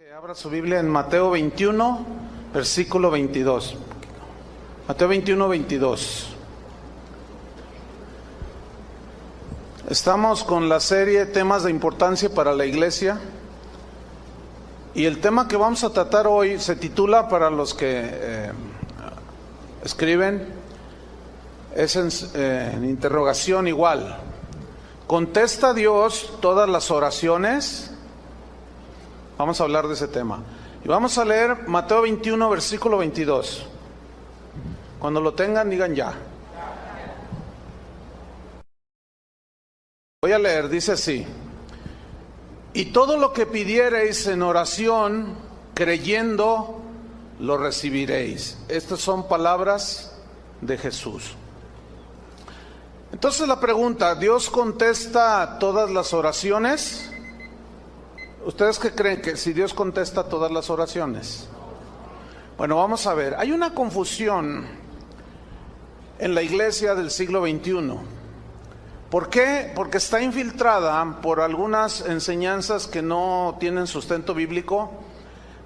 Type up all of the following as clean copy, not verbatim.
Que abra su Biblia en Mateo 21, versículo 22. Mateo 21, 22. Estamos con la serie Temas de Importancia para la Iglesia. Y el tema que vamos a tratar hoy se titula, para los que escriben, es en interrogación igual. ¿Contesta Dios todas las oraciones? Vamos a hablar de ese tema. Y vamos a leer Mateo 21, versículo 22. Cuando lo tengan, digan ya. Voy a leer, dice así: y todo lo que pidiereis en oración, creyendo, lo recibiréis. Estas son palabras de Jesús. Entonces la pregunta, ¿Dios contesta todas las oraciones? ¿Ustedes qué creen, que si Dios contesta todas las oraciones? Bueno, vamos a ver. Hay una confusión en la iglesia del siglo XXI. ¿Por qué? Porque está infiltrada por algunas enseñanzas que no tienen sustento bíblico,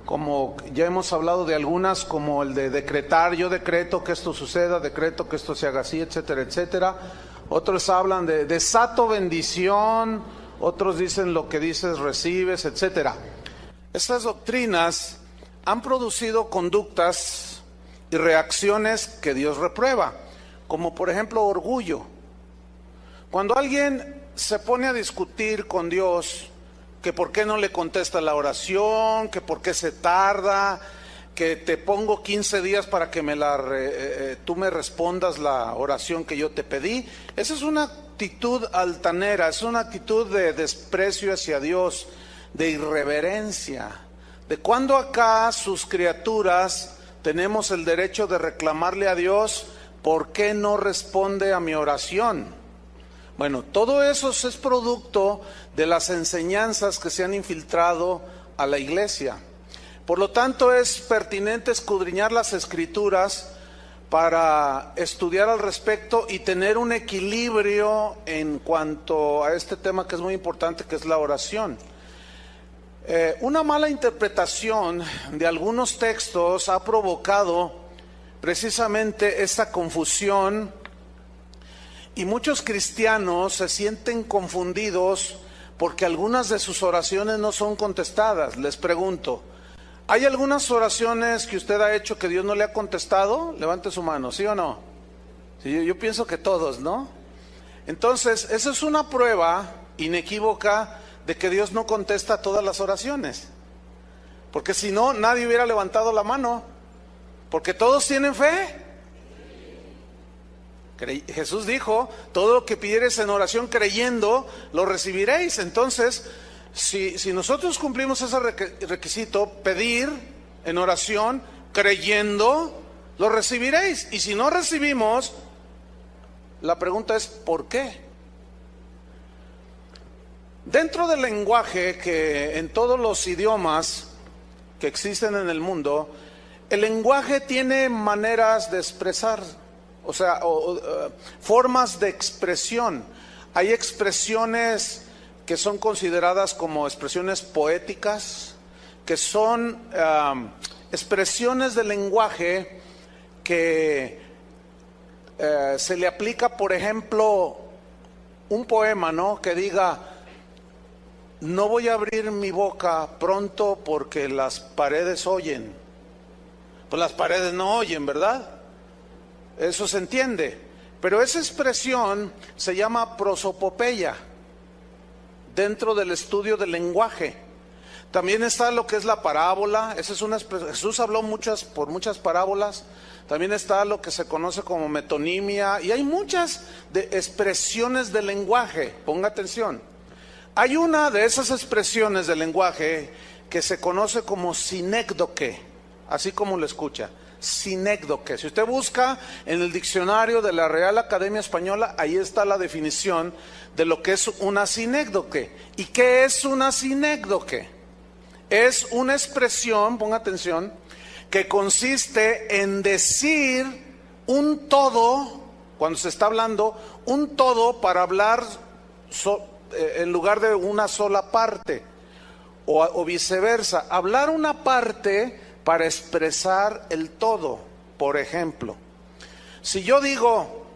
como ya hemos hablado de algunas, como el de decretar: yo decreto que esto suceda, decreto que esto se haga así, etcétera, etcétera. Otros hablan de desato bendición. Otros dicen lo que dices recibes, etcétera. Estas doctrinas han producido conductas y reacciones que Dios reprueba, como por ejemplo orgullo. Cuando alguien se pone a discutir con Dios que por qué no le contesta la oración, que por qué se tarda, que te pongo 15 días para que tú me respondas la oración que yo te pedí, esa es una actitud altanera, es una actitud de desprecio hacia Dios, de irreverencia. ¿De cuándo acá sus criaturas tenemos el derecho de reclamarle a Dios por qué no responde a mi oración? Bueno, todo eso es producto de las enseñanzas que se han infiltrado a la iglesia. Por lo tanto, es pertinente escudriñar las Escrituras para estudiar al respecto y tener un equilibrio en cuanto a este tema que es muy importante, que es la oración. Una mala interpretación de algunos textos ha provocado precisamente esta confusión, y muchos cristianos se sienten confundidos porque algunas de sus oraciones no son contestadas. Les pregunto, ¿hay algunas oraciones que usted ha hecho que Dios no le ha contestado? Levante su mano, ¿sí o no? Sí, yo pienso que todos, ¿no? Entonces, esa es una prueba inequívoca de que Dios no contesta todas las oraciones. Porque si no, nadie hubiera levantado la mano. Porque todos tienen fe. Jesús dijo: todo lo que pidiereis en oración creyendo, lo recibiréis. Entonces, si nosotros cumplimos ese requisito, pedir en oración creyendo, lo recibiréis. Y si no recibimos, la pregunta es ¿por qué? Dentro del lenguaje, que en todos los idiomas que existen en el mundo, el lenguaje tiene maneras de expresar, o sea, formas de expresión. Hay expresiones que son consideradas como expresiones poéticas, que son expresiones del lenguaje que se le aplica, por ejemplo, un poema, ¿no? Que diga: no voy a abrir mi boca pronto porque las paredes oyen. Pues las paredes no oyen, ¿verdad? Eso se entiende. Pero esa expresión se llama prosopopeya dentro del estudio del lenguaje. También está lo que es la parábola. Jesús habló por muchas parábolas. También está lo que se conoce como metonimia. Y hay muchas expresiones del lenguaje. Ponga atención. Hay una de esas expresiones del lenguaje que se conoce como sinécdoque, así como lo escucha. Sinécdoque. Si usted busca en el diccionario de la Real Academia Española, ahí está la definición de lo que es una sinécdoque. ¿Y qué es una sinécdoque? Es una expresión, ponga atención, que consiste en decir un todo, cuando se está hablando, un todo para hablar en lugar de una sola parte. o viceversa, hablar una parte para expresar el todo. Por ejemplo, si yo digo,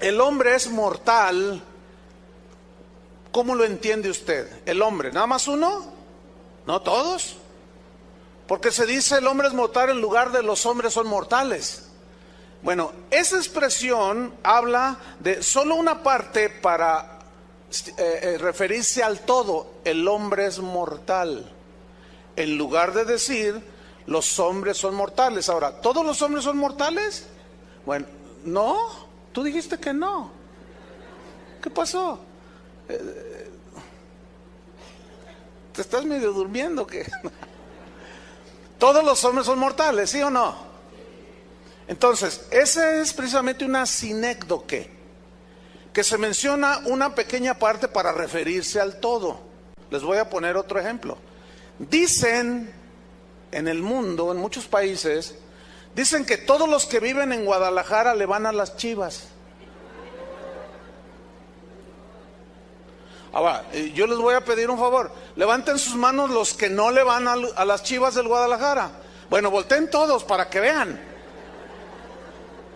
el hombre es mortal, ¿cómo lo entiende usted? ¿El hombre, nada más uno? ¿No todos? Porque se dice el hombre es mortal en lugar de los hombres son mortales. Bueno, esa expresión habla de solo una parte para referirse al todo. El hombre es mortal, en lugar de decir los hombres son mortales. Ahora, ¿todos los hombres son mortales? Bueno, no, tú dijiste que no. ¿Qué pasó? ¿Te estás medio durmiendo? ¿Qué? Todos los hombres son mortales, ¿sí o no? Entonces, esa es precisamente una sinécdoque, que se menciona una pequeña parte para referirse al todo. Les voy a poner otro ejemplo. Dicen en el mundo, en muchos países, dicen que todos los que viven en Guadalajara le van a las Chivas. Ahora, yo les voy a pedir un favor. Levanten sus manos los que no le van a las Chivas del Guadalajara. Bueno, volteen todos para que vean.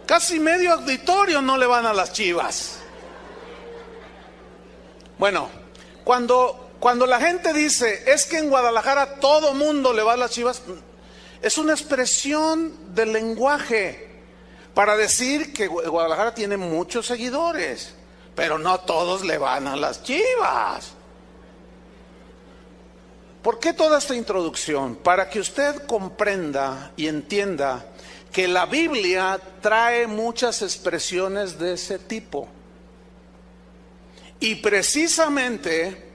Casi medio auditorio no le van a las Chivas. Bueno, cuando la gente dice, es que en Guadalajara todo mundo le va a las Chivas, es una expresión del lenguaje para decir que Guadalajara tiene muchos seguidores, pero no todos le van a las Chivas. ¿Por qué toda esta introducción? Para que usted comprenda y entienda que la Biblia trae muchas expresiones de ese tipo. Y precisamente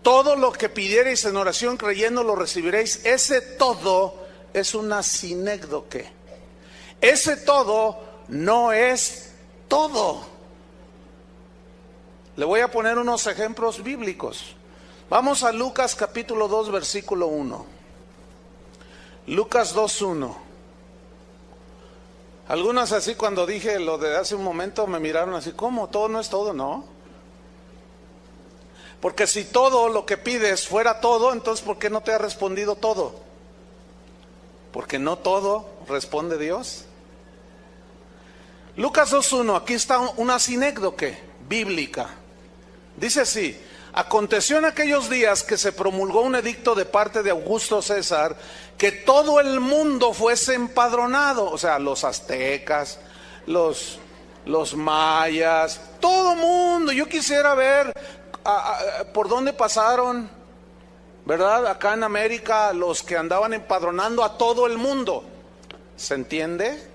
todo lo que pidierais en oración creyendo lo recibiréis. Ese todo es una sinécdoque. Ese todo no es todo. Le voy a poner unos ejemplos bíblicos. Vamos a Lucas capítulo 2 versículo 1. Lucas 2:1. Algunas así cuando dije lo de hace un momento me miraron así, ¿cómo? Todo no es todo, ¿no? Porque si todo lo que pides fuera todo, entonces ¿por qué no te ha respondido todo? Porque no todo responde Dios. Lucas 2:1, aquí está una sinécdoque bíblica. Dice así: aconteció en aquellos días que se promulgó un edicto de parte de Augusto César que todo el mundo fuese empadronado, o sea, los aztecas, los mayas, todo mundo. Yo quisiera ver por dónde pasaron, ¿verdad? Acá en América, los que andaban empadronando a todo el mundo. ¿Se entiende?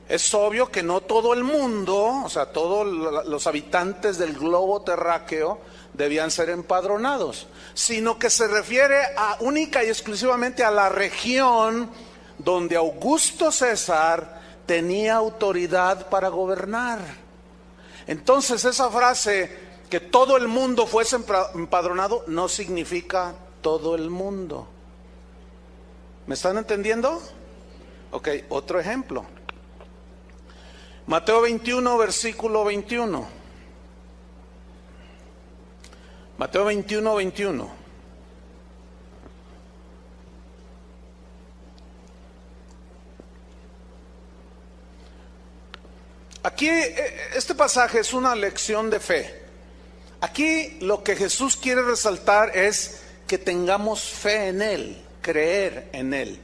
Es obvio que no todo el mundo, o sea, todos los habitantes del globo terráqueo debían ser empadronados, sino que se refiere única y exclusivamente a la región donde Augusto César tenía autoridad para gobernar. Entonces esa frase, que todo el mundo fuese empadronado, no significa todo el mundo. ¿Me están entendiendo? Ok, otro ejemplo. Mateo 21, versículo 21. Mateo 21, 21. Aquí este pasaje es una lección de fe. Aquí lo que Jesús quiere resaltar es que tengamos fe en Él, creer en Él.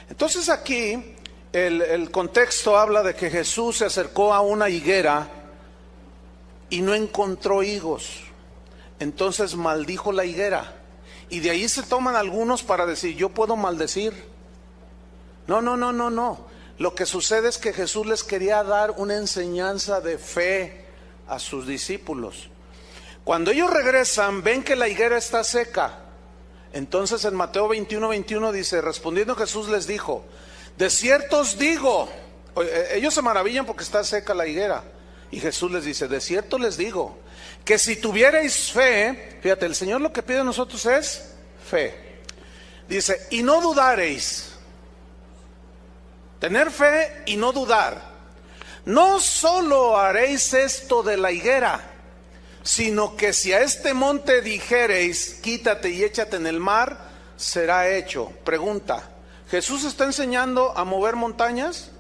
Entonces aquí el contexto habla de que Jesús se acercó a una higuera y no encontró higos. Entonces maldijo la higuera. Y de ahí se toman algunos para decir, yo puedo maldecir. No. Lo que sucede es que Jesús les quería dar una enseñanza de fe a sus discípulos. Cuando ellos regresan, ven que la higuera está seca. Entonces en Mateo 21, 21 dice, respondiendo Jesús les dijo, de cierto os digo, ellos se maravillan porque está seca la higuera. Y Jesús les dice, de cierto les digo, que si tuvierais fe, fíjate, el Señor lo que pide a nosotros es fe. Dice, y no dudareis. Tener fe y no dudar. No solo haréis esto de la higuera, sino que si a este monte dijereis, quítate y échate en el mar, será hecho. Pregunta, ¿Jesús está enseñando a mover montañas?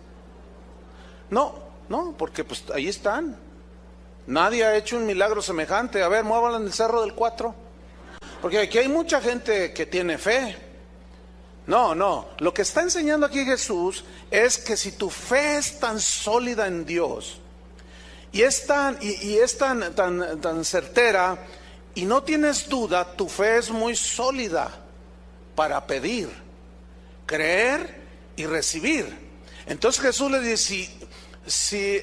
No, porque pues ahí están. Nadie ha hecho un milagro semejante. A ver, muévanlo en el Cerro del 4. Porque aquí hay mucha gente que tiene fe. No, lo que está enseñando aquí Jesús es que si tu fe es tan sólida en Dios y es tan certera y no tienes duda, tu fe es muy sólida para pedir, creer y recibir. Entonces Jesús le dice, si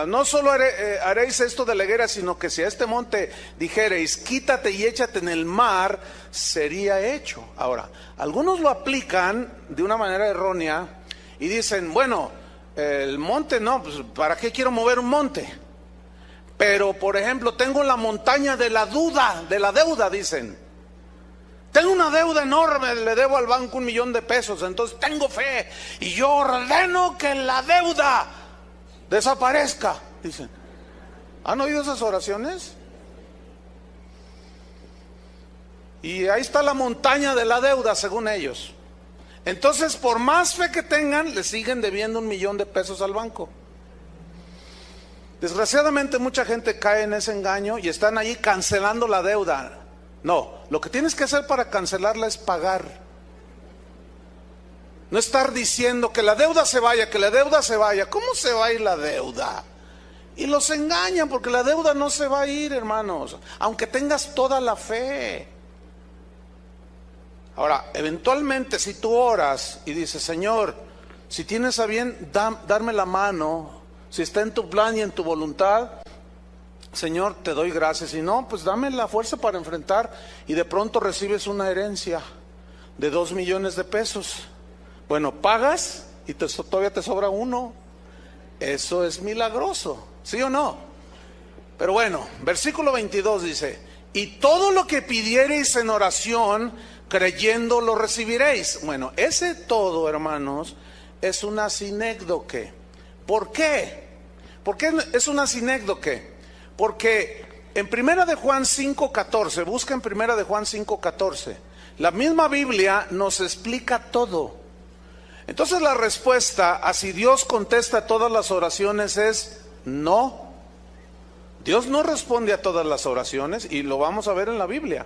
no solo haréis esto de la higuera, sino que si a este monte dijereis, quítate y échate en el mar, sería hecho. Ahora, algunos lo aplican de una manera errónea y dicen, bueno, el monte no, pues ¿para qué quiero mover un monte? Pero, por ejemplo, tengo la montaña de la duda, de la deuda, dicen. Tengo una deuda enorme, le debo al banco 1 millón de pesos, entonces tengo fe y yo ordeno que la deuda desaparezca, dicen. ¿Han oído esas oraciones? Y ahí está la montaña de la deuda, según ellos. Entonces, por más fe que tengan, le siguen debiendo 1 millón de pesos al banco. Desgraciadamente mucha gente cae en ese engaño y están ahí cancelando la deuda. No, lo que tienes que hacer para cancelarla es pagar. No estar diciendo que la deuda se vaya, que la deuda se vaya. ¿Cómo se va a ir la deuda? Y los engañan porque la deuda no se va a ir, hermanos, aunque tengas toda la fe. Ahora, eventualmente si tú oras y dices, Señor, si tienes a bien darme la mano, si está en tu plan y en tu voluntad, Señor, te doy gracias. Si no, pues dame la fuerza para enfrentar. Y de pronto recibes una herencia de 2 millones de pesos. Bueno, pagas y todavía te sobra 1. Eso es milagroso, ¿sí o no? Pero bueno, versículo 22 dice, y todo lo que pidiereis en oración, creyendo lo recibiréis. Bueno, ese todo, hermanos, es una sinécdoque. ¿Por qué? ¿Por qué es una sinécdoque? Porque en 1 de Juan 5:14, busca en 1 de Juan 5:14, la misma Biblia nos explica todo. Entonces la respuesta a si Dios contesta todas las oraciones es no. Dios no responde a todas las oraciones y lo vamos a ver en la Biblia.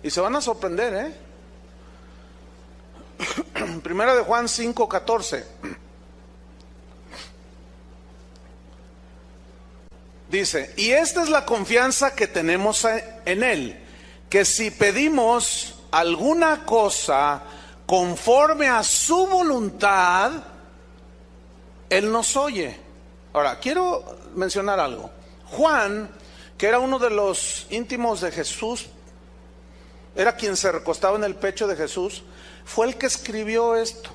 Y se van a sorprender, ¿eh? 1 de Juan 5:14. Dice, y esta es la confianza que tenemos en Él, que si pedimos alguna cosa conforme a su voluntad, Él nos oye. Ahora, quiero mencionar algo. Juan, que era uno de los íntimos de Jesús, era quien se recostaba en el pecho de Jesús, fue el que escribió esto.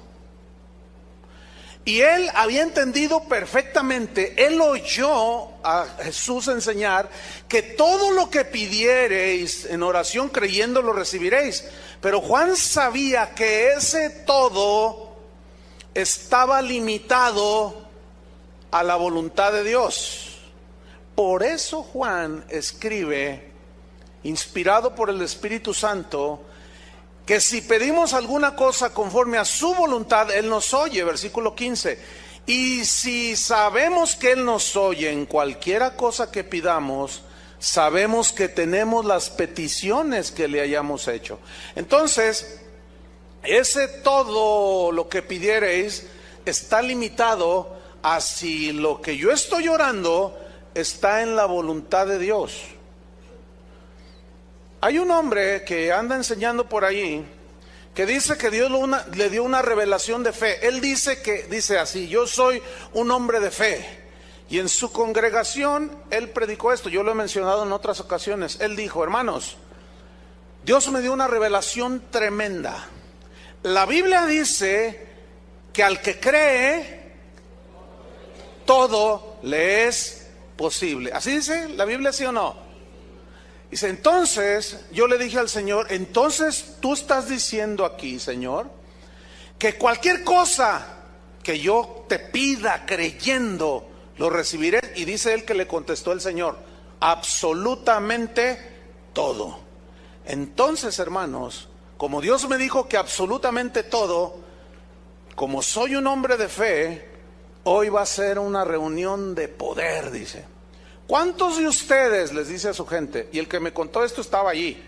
Y él había entendido perfectamente, él oyó a Jesús enseñar que todo lo que pidiereis en oración creyendo lo recibiréis. Pero Juan sabía que ese todo estaba limitado a la voluntad de Dios. Por eso Juan escribe, inspirado por el Espíritu Santo, que si pedimos alguna cosa conforme a su voluntad, Él nos oye, versículo 15. Y si sabemos que Él nos oye en cualquiera cosa que pidamos, sabemos que tenemos las peticiones que le hayamos hecho. Entonces, ese todo lo que pidiereis está limitado a si lo que yo estoy orando está en la voluntad de Dios. Hay un hombre que anda enseñando por ahí que dice que Dios le dio una revelación de fe. Él dice así, yo soy un hombre de fe. Y en su congregación él predicó esto, yo lo he mencionado en otras ocasiones. Él dijo, hermanos, Dios me dio una revelación tremenda. La Biblia dice que al que cree, todo le es posible. ¿Así dice la Biblia, sí o no? Dice, entonces, yo le dije al Señor, entonces tú estás diciendo aquí, Señor, que cualquier cosa que yo te pida creyendo, lo recibiré. Y dice él que le contestó el Señor, absolutamente todo. Entonces, hermanos, como Dios me dijo que absolutamente todo, como soy un hombre de fe, hoy va a ser una reunión de poder, dice. ¿Cuántos de ustedes, les dice a su gente, y el que me contó esto estaba allí,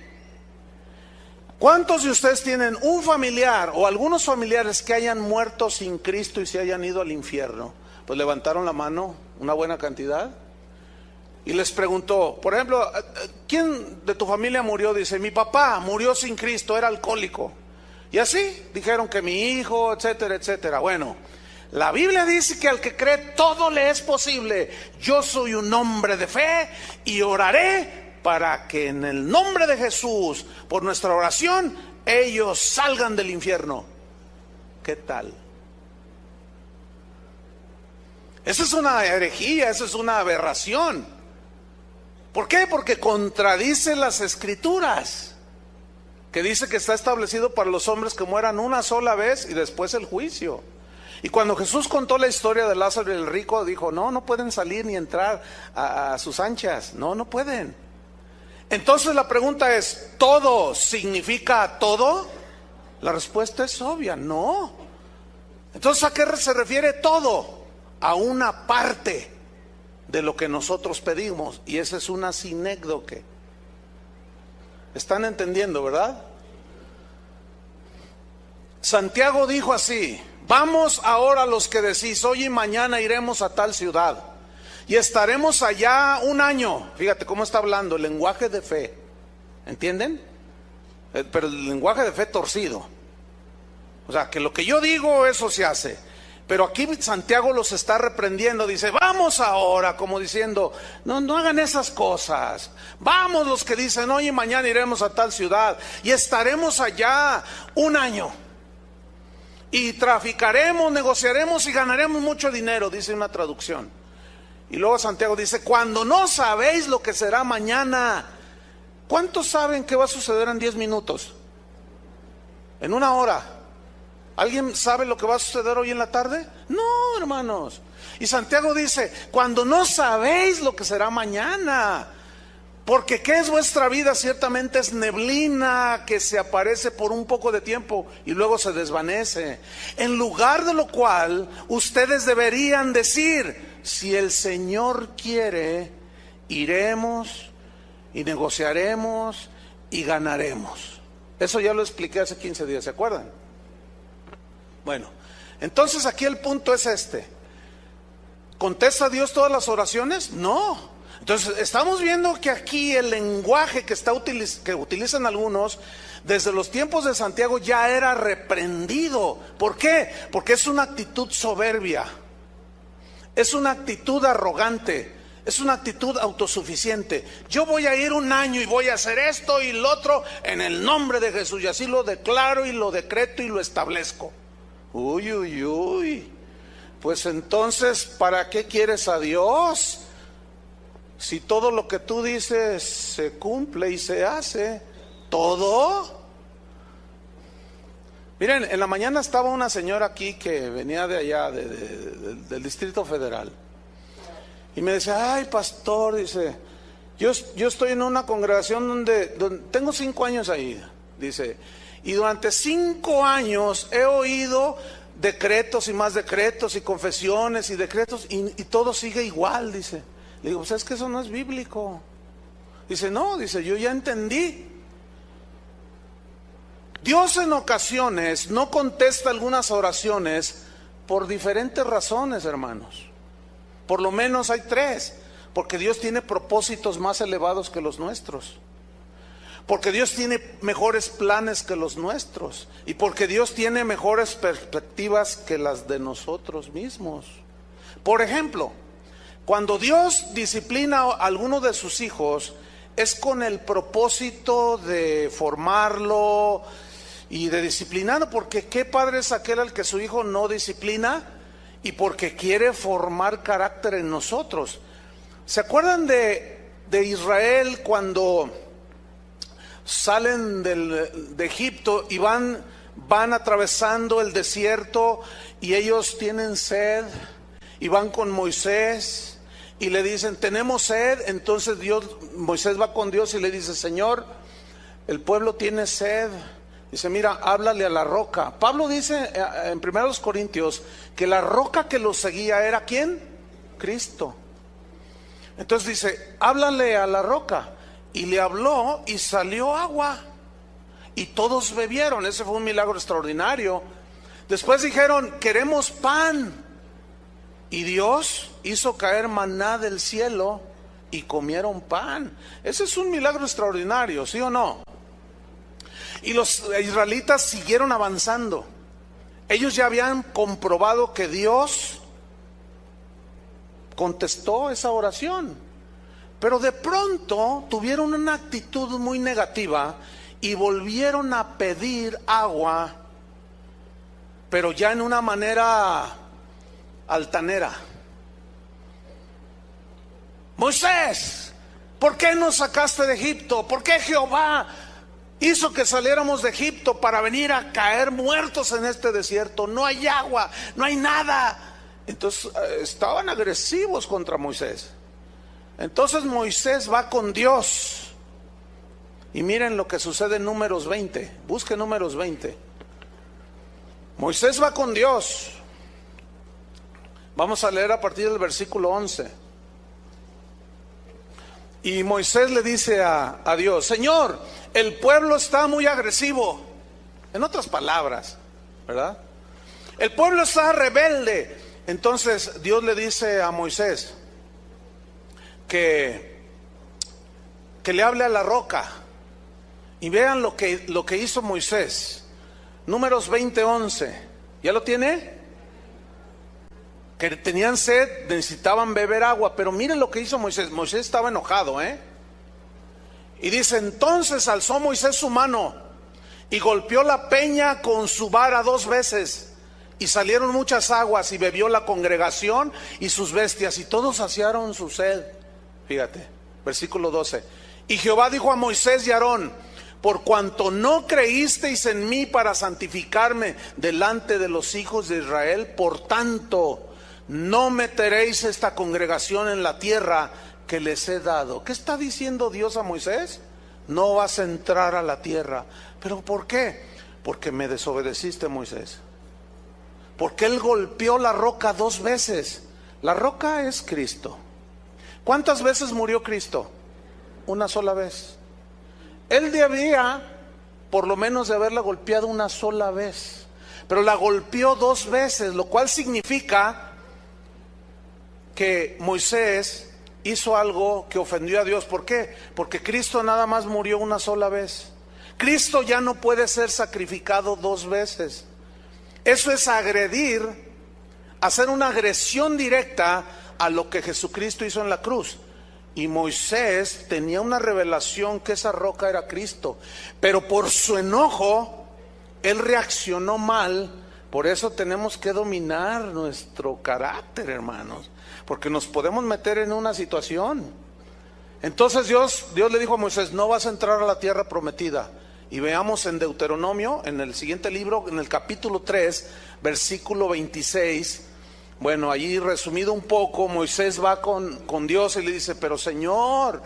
cuántos de ustedes tienen un familiar o algunos familiares que hayan muerto sin Cristo y se hayan ido al infierno? Pues levantaron la mano, una buena cantidad. Y les preguntó, por ejemplo, ¿quién de tu familia murió? Dice, mi papá murió sin Cristo, era alcohólico. Y así dijeron que mi hijo, etcétera, etcétera. Bueno, la Biblia dice que al que cree todo le es posible. Yo soy un hombre de fe y oraré para que en el nombre de Jesús, por nuestra oración, ellos salgan del infierno. ¿Qué tal? Esa es una herejía, esa es una aberración. ¿Por qué? Porque contradice las Escrituras, que dice que está establecido para los hombres que mueran una sola vez y después el juicio. Y cuando Jesús contó la historia de Lázaro y el rico, dijo, no pueden salir ni entrar a sus anchas, no pueden. Entonces la pregunta es, ¿todo significa todo? La respuesta es obvia, no. Entonces, ¿a qué se refiere todo? A una parte de lo que nosotros pedimos, y esa es una sinécdoque. ¿Están entendiendo, verdad? Santiago dijo así, vamos ahora los que decís, hoy y mañana iremos a tal ciudad y estaremos allá un año. Fíjate cómo está hablando, el lenguaje de fe, ¿entienden? Pero el lenguaje de fe torcido. O sea, que lo que yo digo, eso se hace. Pero aquí Santiago los está reprendiendo, dice, vamos ahora, como diciendo, no hagan esas cosas. Vamos los que dicen, hoy y mañana iremos a tal ciudad y estaremos allá un año. Y traficaremos, negociaremos y ganaremos mucho dinero, dice una traducción. Y luego Santiago dice, cuando no sabéis lo que será mañana. ¿Cuántos saben qué va a suceder en 10 minutos? En una hora. ¿Alguien sabe lo que va a suceder hoy en la tarde? No, hermanos. Y Santiago dice, cuando no sabéis lo que será mañana, porque ¿qué es vuestra vida? Ciertamente es neblina que se aparece por un poco de tiempo y luego se desvanece. En lugar de lo cual, ustedes deberían decir, si el Señor quiere, iremos y negociaremos y ganaremos. Eso ya lo expliqué hace 15 días, ¿se acuerdan? Bueno, entonces aquí el punto es este. ¿Contesta Dios todas las oraciones? No. Entonces estamos viendo que aquí el lenguaje que utilizan algunos desde los tiempos de Santiago ya era reprendido. ¿Por qué? Porque es una actitud soberbia, es una actitud arrogante, es una actitud autosuficiente. Yo voy a ir un año y voy a hacer esto y lo otro en el nombre de Jesús, y así lo declaro y lo decreto y lo establezco. Uy, pues entonces, ¿para qué quieres a Dios? Si todo lo que tú dices se cumple y se hace, ¿todo? Miren, en la mañana estaba una señora aquí que venía de allá, del Distrito Federal, y me decía, ay pastor, dice, yo estoy en una congregación donde tengo 5 años ahí, dice, y durante 5 años he oído decretos y más decretos y confesiones y decretos y todo sigue igual, dice. Le digo, pues es que eso no es bíblico. Dice, no, dice, yo ya entendí. Dios en ocasiones no contesta algunas oraciones por diferentes razones, hermanos. Por lo menos hay 3. Porque Dios tiene propósitos más elevados que los nuestros. Porque Dios tiene mejores planes que los nuestros. Y porque Dios tiene mejores perspectivas que las de nosotros mismos. Por ejemplo, cuando Dios disciplina a alguno de sus hijos, es con el propósito de formarlo y de disciplinarlo. Porque ¿qué padre es aquel al que su hijo no disciplina? Y porque quiere formar carácter en nosotros. ¿Se acuerdan de Israel cuando salen de Egipto y van atravesando el desierto y ellos tienen sed y van con Moisés y le dicen, tenemos sed. Entonces Moisés va con Dios y le dice, Señor, el pueblo tiene sed. Dice, mira, háblale a la roca. Pablo dice en 1 Corintios que la roca que los seguía era ¿quién? Cristo. Entonces dice, háblale a la roca. Y le habló y salió agua. Y todos bebieron. Ese fue un milagro extraordinario. Después dijeron, queremos pan. Y Dios hizo caer maná del cielo y comieron pan. Ese es un milagro extraordinario, ¿sí o no? Y los israelitas siguieron avanzando. Ellos ya habían comprobado que Dios contestó esa oración. Pero de pronto tuvieron una actitud muy negativa y volvieron a pedir agua, pero ya en una manera altanera. Moisés, ¿por qué nos sacaste de Egipto? ¿Por qué Jehová hizo que saliéramos de Egipto para venir a caer muertos en este desierto? No hay agua, no hay nada. Entonces estaban agresivos contra Moisés. Entonces Moisés va con Dios. Y miren lo que sucede en Números 20. Busque Números 20. Moisés va con Dios. Vamos a leer a partir del versículo 11. Y Moisés le dice a Dios, Señor, el pueblo está muy agresivo. En otras palabras, ¿verdad? El pueblo está rebelde. Entonces Dios le dice a Moisés que le hable a la roca. Y vean lo que hizo Moisés. Números 20:11. ¿Ya lo tiene? Que tenían sed, necesitaban beber agua. Pero miren lo que hizo Moisés. Moisés estaba enojado, y dice, entonces alzó Moisés su mano y golpeó la peña con su vara 2 veces. Y salieron muchas aguas y bebió la congregación y sus bestias. Y todos saciaron su sed. Fíjate, versículo 12. Y Jehová dijo a Moisés y a Aarón, por cuanto no creísteis en mí para santificarme delante de los hijos de Israel, por tanto no meteréis esta congregación en la tierra que les he dado. ¿Qué está diciendo Dios a Moisés? No vas a entrar a la tierra. ¿Pero por qué? Porque me desobedeciste, Moisés. Porque él golpeó la roca 2 veces. La roca es Cristo. ¿Cuántas veces murió Cristo? Una sola vez. Él debía por lo menos de haberla golpeado una sola vez, pero la golpeó 2 veces, lo cual significa que Moisés hizo algo que ofendió a Dios. ¿Por qué? Porque Cristo nada más murió una sola vez. Cristo ya no puede ser sacrificado 2 veces. Eso es agredir, hacer una agresión directa a lo que Jesucristo hizo en la cruz. Y Moisés tenía una revelación que esa roca era Cristo, pero por su enojo él reaccionó mal. Por eso tenemos que dominar nuestro carácter, hermanos, porque nos podemos meter en una situación. Entonces Dios le dijo a Moisés, no vas a entrar a la tierra prometida. Y veamos en Deuteronomio, en el siguiente libro, en el capítulo 3, versículo 26. Bueno, allí resumido un poco, Moisés va con Dios y le dice, pero Señor,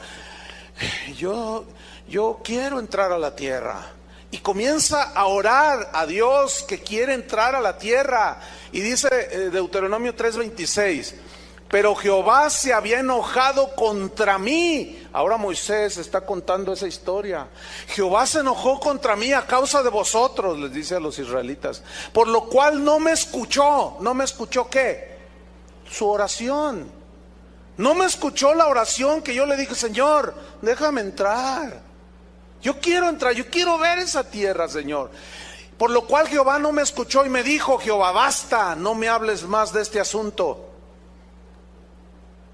yo quiero entrar a la tierra. Y comienza a orar a Dios que quiere entrar a la tierra. Y dice Deuteronomio 3:26, pero Jehová se había enojado contra mí. Ahora Moisés está contando esa historia. Jehová se enojó contra mí a causa de vosotros, les dice a los israelitas, por lo cual no me escuchó. ¿No me escuchó qué? Su oración. No me escuchó la oración que yo le dije, Señor, déjame entrar. Yo quiero entrar, yo quiero ver esa tierra, Señor. Por lo cual Jehová no me escuchó y me dijo, Jehová, basta, no me hables más de este asunto.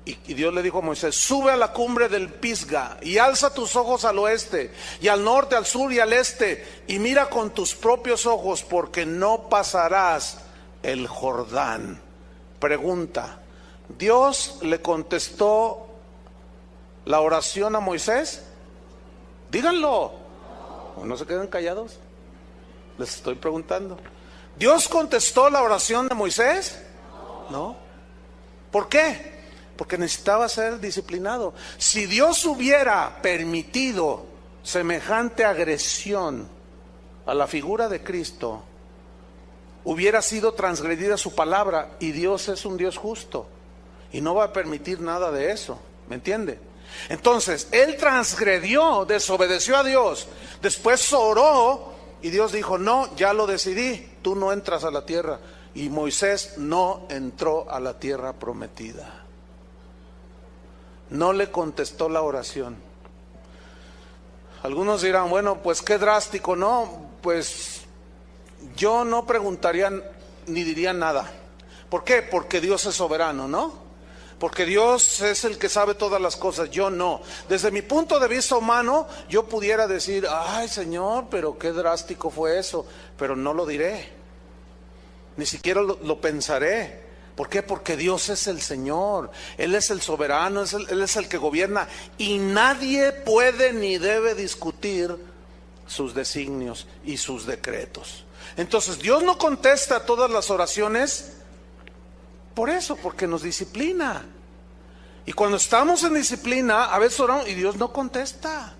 Y Dios le dijo a Moisés, sube a la cumbre del Pisga y alza tus ojos al oeste y al norte, al sur y al este, y mira con tus propios ojos, porque no pasarás el Jordán. Pregunta, ¿Dios le contestó la oración a Moisés? Díganlo. ¿No se queden callados? Les estoy preguntando. ¿Dios contestó la oración de Moisés? No. ¿Por qué? Porque necesitaba ser disciplinado. Si Dios hubiera permitido semejante agresión a la figura de Cristo, hubiera sido transgredida su palabra, y Dios es un Dios justo y no va a permitir nada de eso, ¿me entiende? Entonces, él transgredió, desobedeció a Dios, después oró y Dios dijo: no, ya lo decidí, tú no entras a la tierra. Y Moisés no entró a la tierra prometida. No le contestó la oración. Algunos dirán: bueno, pues qué drástico. No, pues yo no preguntaría ni diría nada. ¿Por qué? Porque Dios es soberano, ¿no? Porque Dios es el que sabe todas las cosas, yo no. Desde mi punto de vista humano, yo pudiera decir: ay, Señor, pero qué drástico fue eso. Pero no lo diré, ni siquiera lo pensaré. ¿Por qué? Porque Dios es el Señor, Él es el soberano, Él es el que gobierna, y nadie puede ni debe discutir sus designios y sus decretos. Entonces, Dios no contesta todas las oraciones por eso, porque nos disciplina. Y cuando estamos en disciplina, a veces oramos y Dios no contesta.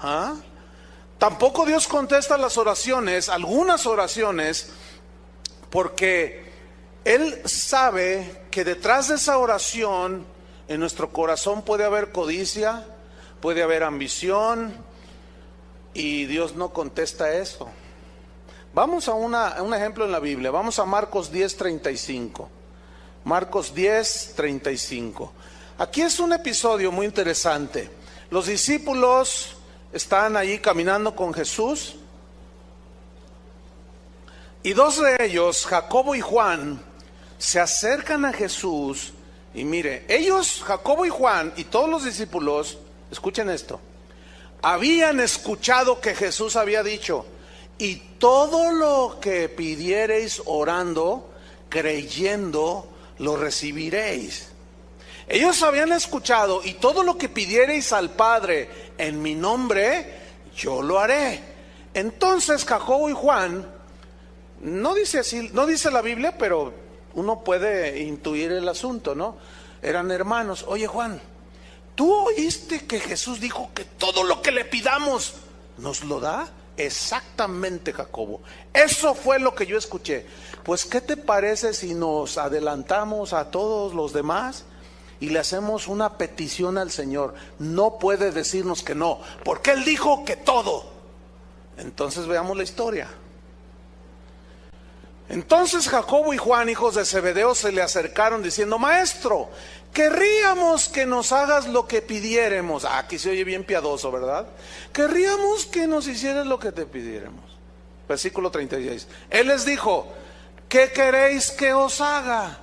¿Ah? Tampoco Dios contesta las oraciones, algunas oraciones, porque Él sabe que detrás de esa oración en nuestro corazón puede haber codicia, puede haber ambición, y Dios no contesta eso. Vamos a un ejemplo en la Biblia. Vamos a Marcos 10:35. Marcos 10:35. Aquí es un episodio muy interesante. Los discípulos están allí caminando con Jesús, y dos de ellos, Jacobo y Juan, se acercan a Jesús. Y mire, ellos, Jacobo y Juan y todos los discípulos, escuchen esto, habían escuchado que Jesús había dicho: y todo lo que pidiereis orando, creyendo, lo recibiréis. Ellos habían escuchado: y todo lo que pidiereis al Padre en mi nombre, yo lo haré. Entonces Jacobo y Juan, no dice así, no dice la Biblia, pero uno puede intuir el asunto, ¿no? Eran hermanos. Oye, Juan, ¿tú oíste que Jesús dijo que todo lo que le pidamos nos lo da? Exactamente, Jacobo, eso fue lo que yo escuché. Pues ¿qué te parece si nos adelantamos a todos los demás y le hacemos una petición al Señor? No puede decirnos que no, porque Él dijo que todo. Entonces veamos la historia. Entonces Jacobo y Juan, hijos de Zebedeo, se le acercaron diciendo: Maestro, querríamos que nos hagas lo que pidiéremos. Aquí se oye bien piadoso, ¿verdad? Querríamos que nos hicieras lo que te pidiéramos. Versículo 36. Él les dijo: ¿qué queréis que os haga?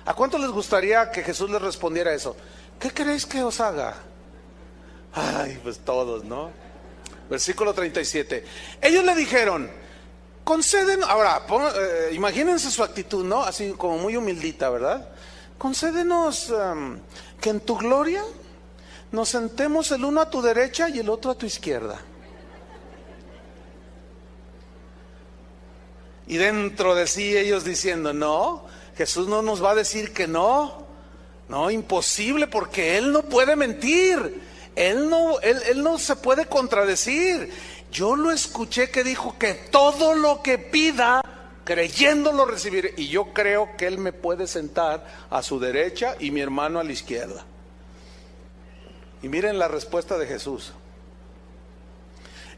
¿A cuánto les gustaría que Jesús les respondiera eso? ¿Qué queréis que os haga? Ay, pues todos, ¿no? Versículo 37. Ellos le dijeron: concédenos. Ahora, imagínense su actitud, ¿no? Así como muy humildita, ¿verdad? Concédenos que en tu gloria nos sentemos el uno a tu derecha y el otro a tu izquierda. Y dentro de sí ellos diciendo: no, Jesús no nos va a decir que no. No, imposible, porque Él no puede mentir. Él no se puede contradecir. Yo lo escuché que dijo que todo lo que pida, creyendo lo recibiré. Y yo creo que Él me puede sentar a su derecha y mi hermano a la izquierda. Y miren la respuesta de Jesús.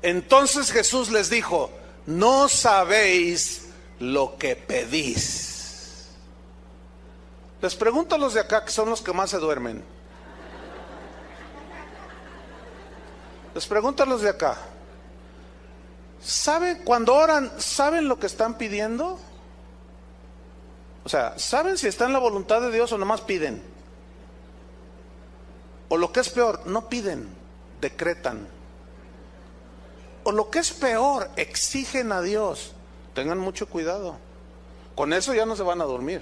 Entonces Jesús les dijo: no sabéis lo que pedís. Les pregunto a los de acá, que son los que más se duermen. Les pregunto a los de acá: ¿saben, cuando oran, saben lo que están pidiendo? O sea, ¿saben si está en la voluntad de Dios o nomás piden? O lo que es peor, no piden, decretan. O lo que es peor, exigen a Dios. Tengan mucho cuidado. Con eso ya no se van a dormir.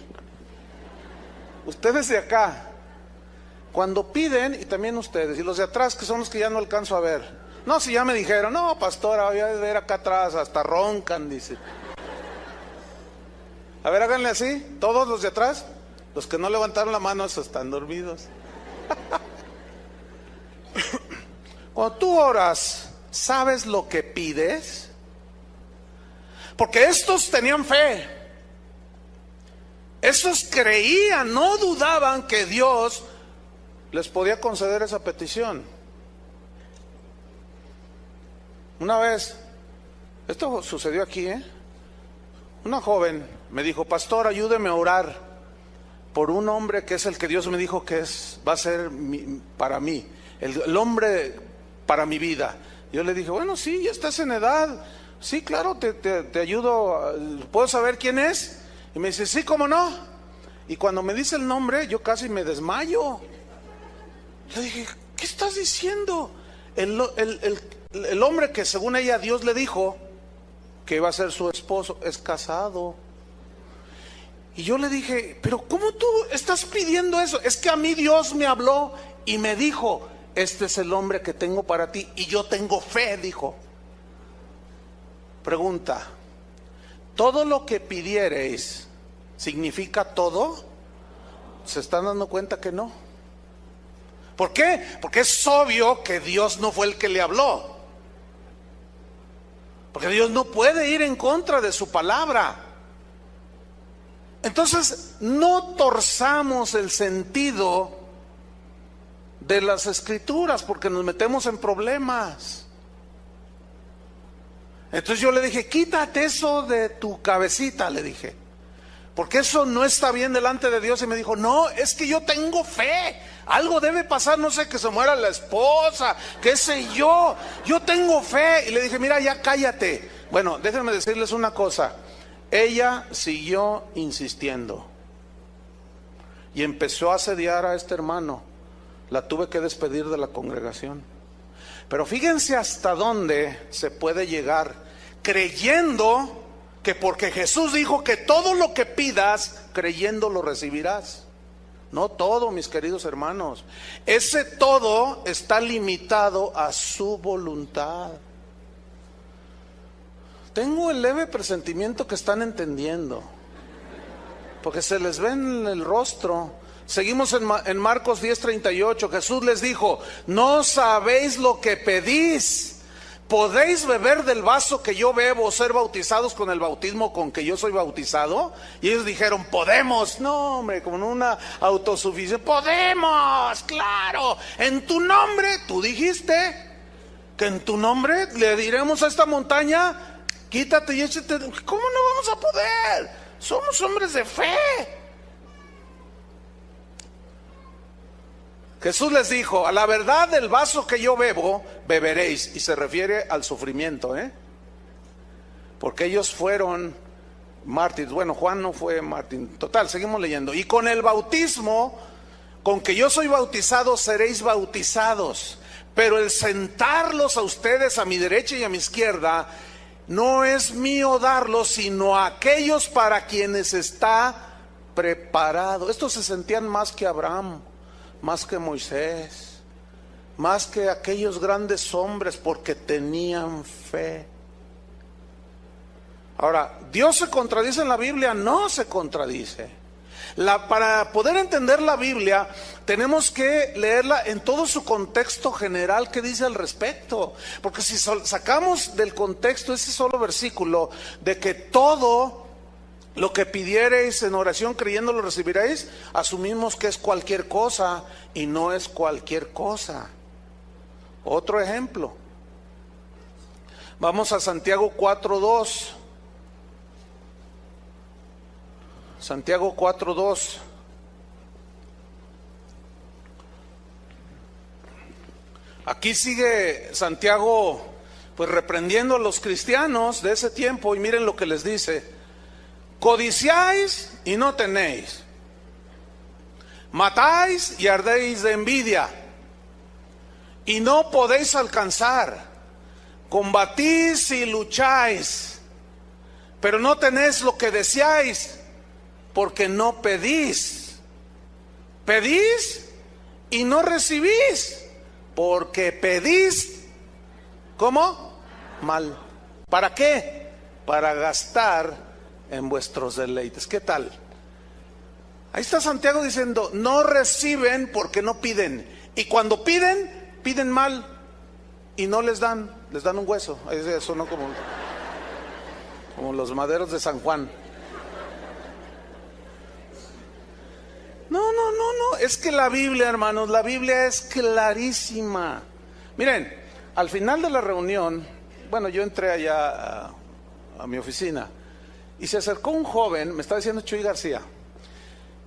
Ustedes de acá, cuando piden, y también ustedes, y los de atrás, que son los que ya no alcanzo a ver. No, si ya me dijeron: no, pastora, voy a ver acá atrás, hasta roncan, dice. A ver, háganle así, todos los de atrás. Los que no levantaron la mano, esos están dormidos. Cuando tú oras, ¿sabes lo que pides? Porque estos tenían fe. Estos creían, no dudaban que Dios les podía conceder esa petición. Una vez, esto sucedió aquí, una joven me dijo: pastor, ayúdeme a orar por un hombre que es el que Dios me dijo que va a ser para mí, el hombre para mi vida. Yo le dije: bueno, sí, ya estás en edad, sí, claro, te ayudo, ¿puedo saber quién es? Y me dice: sí, ¿cómo no? Y cuando me dice el nombre, yo casi me desmayo. Le dije: ¿qué estás diciendo? El hombre que según ella Dios le dijo que iba a ser su esposo es casado. Y yo le dije: pero ¿cómo tú estás pidiendo eso? Es que a mí Dios me habló y me dijo: este es el hombre que tengo para ti, y yo tengo fe, dijo. Pregunta: ¿todo lo que pidiereis significa todo? ¿Se están dando cuenta que no? ¿Por qué? Porque es obvio que Dios no fue el que le habló. Porque Dios no puede ir en contra de su palabra. Entonces, no torzamos el sentido de las escrituras, porque nos metemos en problemas. Entonces yo le dije: quítate eso de tu cabecita, le dije, porque eso no está bien delante de Dios. Y me dijo: no, es que yo tengo fe, algo debe pasar, no sé, que se muera la esposa, qué sé yo tengo fe. Y le dije: mira, ya cállate. Bueno, déjenme decirles una cosa. Ella siguió insistiendo y empezó a asediar a este hermano. La tuve que despedir de la congregación. Pero fíjense hasta dónde se puede llegar, creyendo que porque Jesús dijo que todo lo que pidas, creyendo lo recibirás. No todo, mis queridos hermanos. Ese todo está limitado a su voluntad. Tengo el leve presentimiento que están entendiendo, porque se les ve en el rostro. Seguimos en Marcos 10:38. Jesús les dijo: no sabéis lo que pedís. ¿Podéis beber del vaso que yo bebo o ser bautizados con el bautismo con que yo soy bautizado? Y ellos dijeron: podemos. No, hombre, como en una autosuficiencia. Podemos, claro. En tu nombre, tú dijiste que en tu nombre le diremos a esta montaña: quítate y échate. ¿Cómo no vamos a poder? Somos hombres de fe. Jesús les dijo: a la verdad del vaso que yo bebo, beberéis. Y se refiere al sufrimiento, porque ellos fueron mártires. Bueno, Juan no fue mártir. Total, seguimos leyendo. Y con el bautismo con que yo soy bautizado, seréis bautizados. Pero el sentarlos a ustedes a mi derecha y a mi izquierda, no es mío darlos, sino a aquellos para quienes está preparado. Estos se sentían más que Abraham, más que Moisés, más que aquellos grandes hombres, porque tenían fe. Ahora, ¿Dios se contradice en la Biblia? No se contradice. Para poder entender la Biblia, tenemos que leerla en todo su contexto general que dice al respecto. Porque si sacamos del contexto ese solo versículo de que todo lo que pidiereis en oración creyendo lo recibiréis, asumimos que es cualquier cosa, y no es cualquier cosa. Otro ejemplo. Vamos a Santiago 4:2. Santiago 4:2. Aquí sigue Santiago pues reprendiendo a los cristianos de ese tiempo, y miren lo que les dice: codiciáis y no tenéis, matáis y ardéis de envidia y no podéis alcanzar, combatís y lucháis, pero no tenéis lo que deseáis, porque no pedís. Pedís y no recibís, porque pedís, ¿cómo? Mal. ¿Para qué? Para gastar en vuestros deleites. ¿Qué tal? Ahí está Santiago diciendo, no reciben porque no piden. Y cuando piden, piden mal y no les dan un hueso. Eso no como los maderos de San Juan. No, es que la Biblia, hermanos, la Biblia es clarísima. Miren, al final de la reunión, bueno, yo entré allá a mi oficina y se acercó un joven, me está diciendo Chuy García,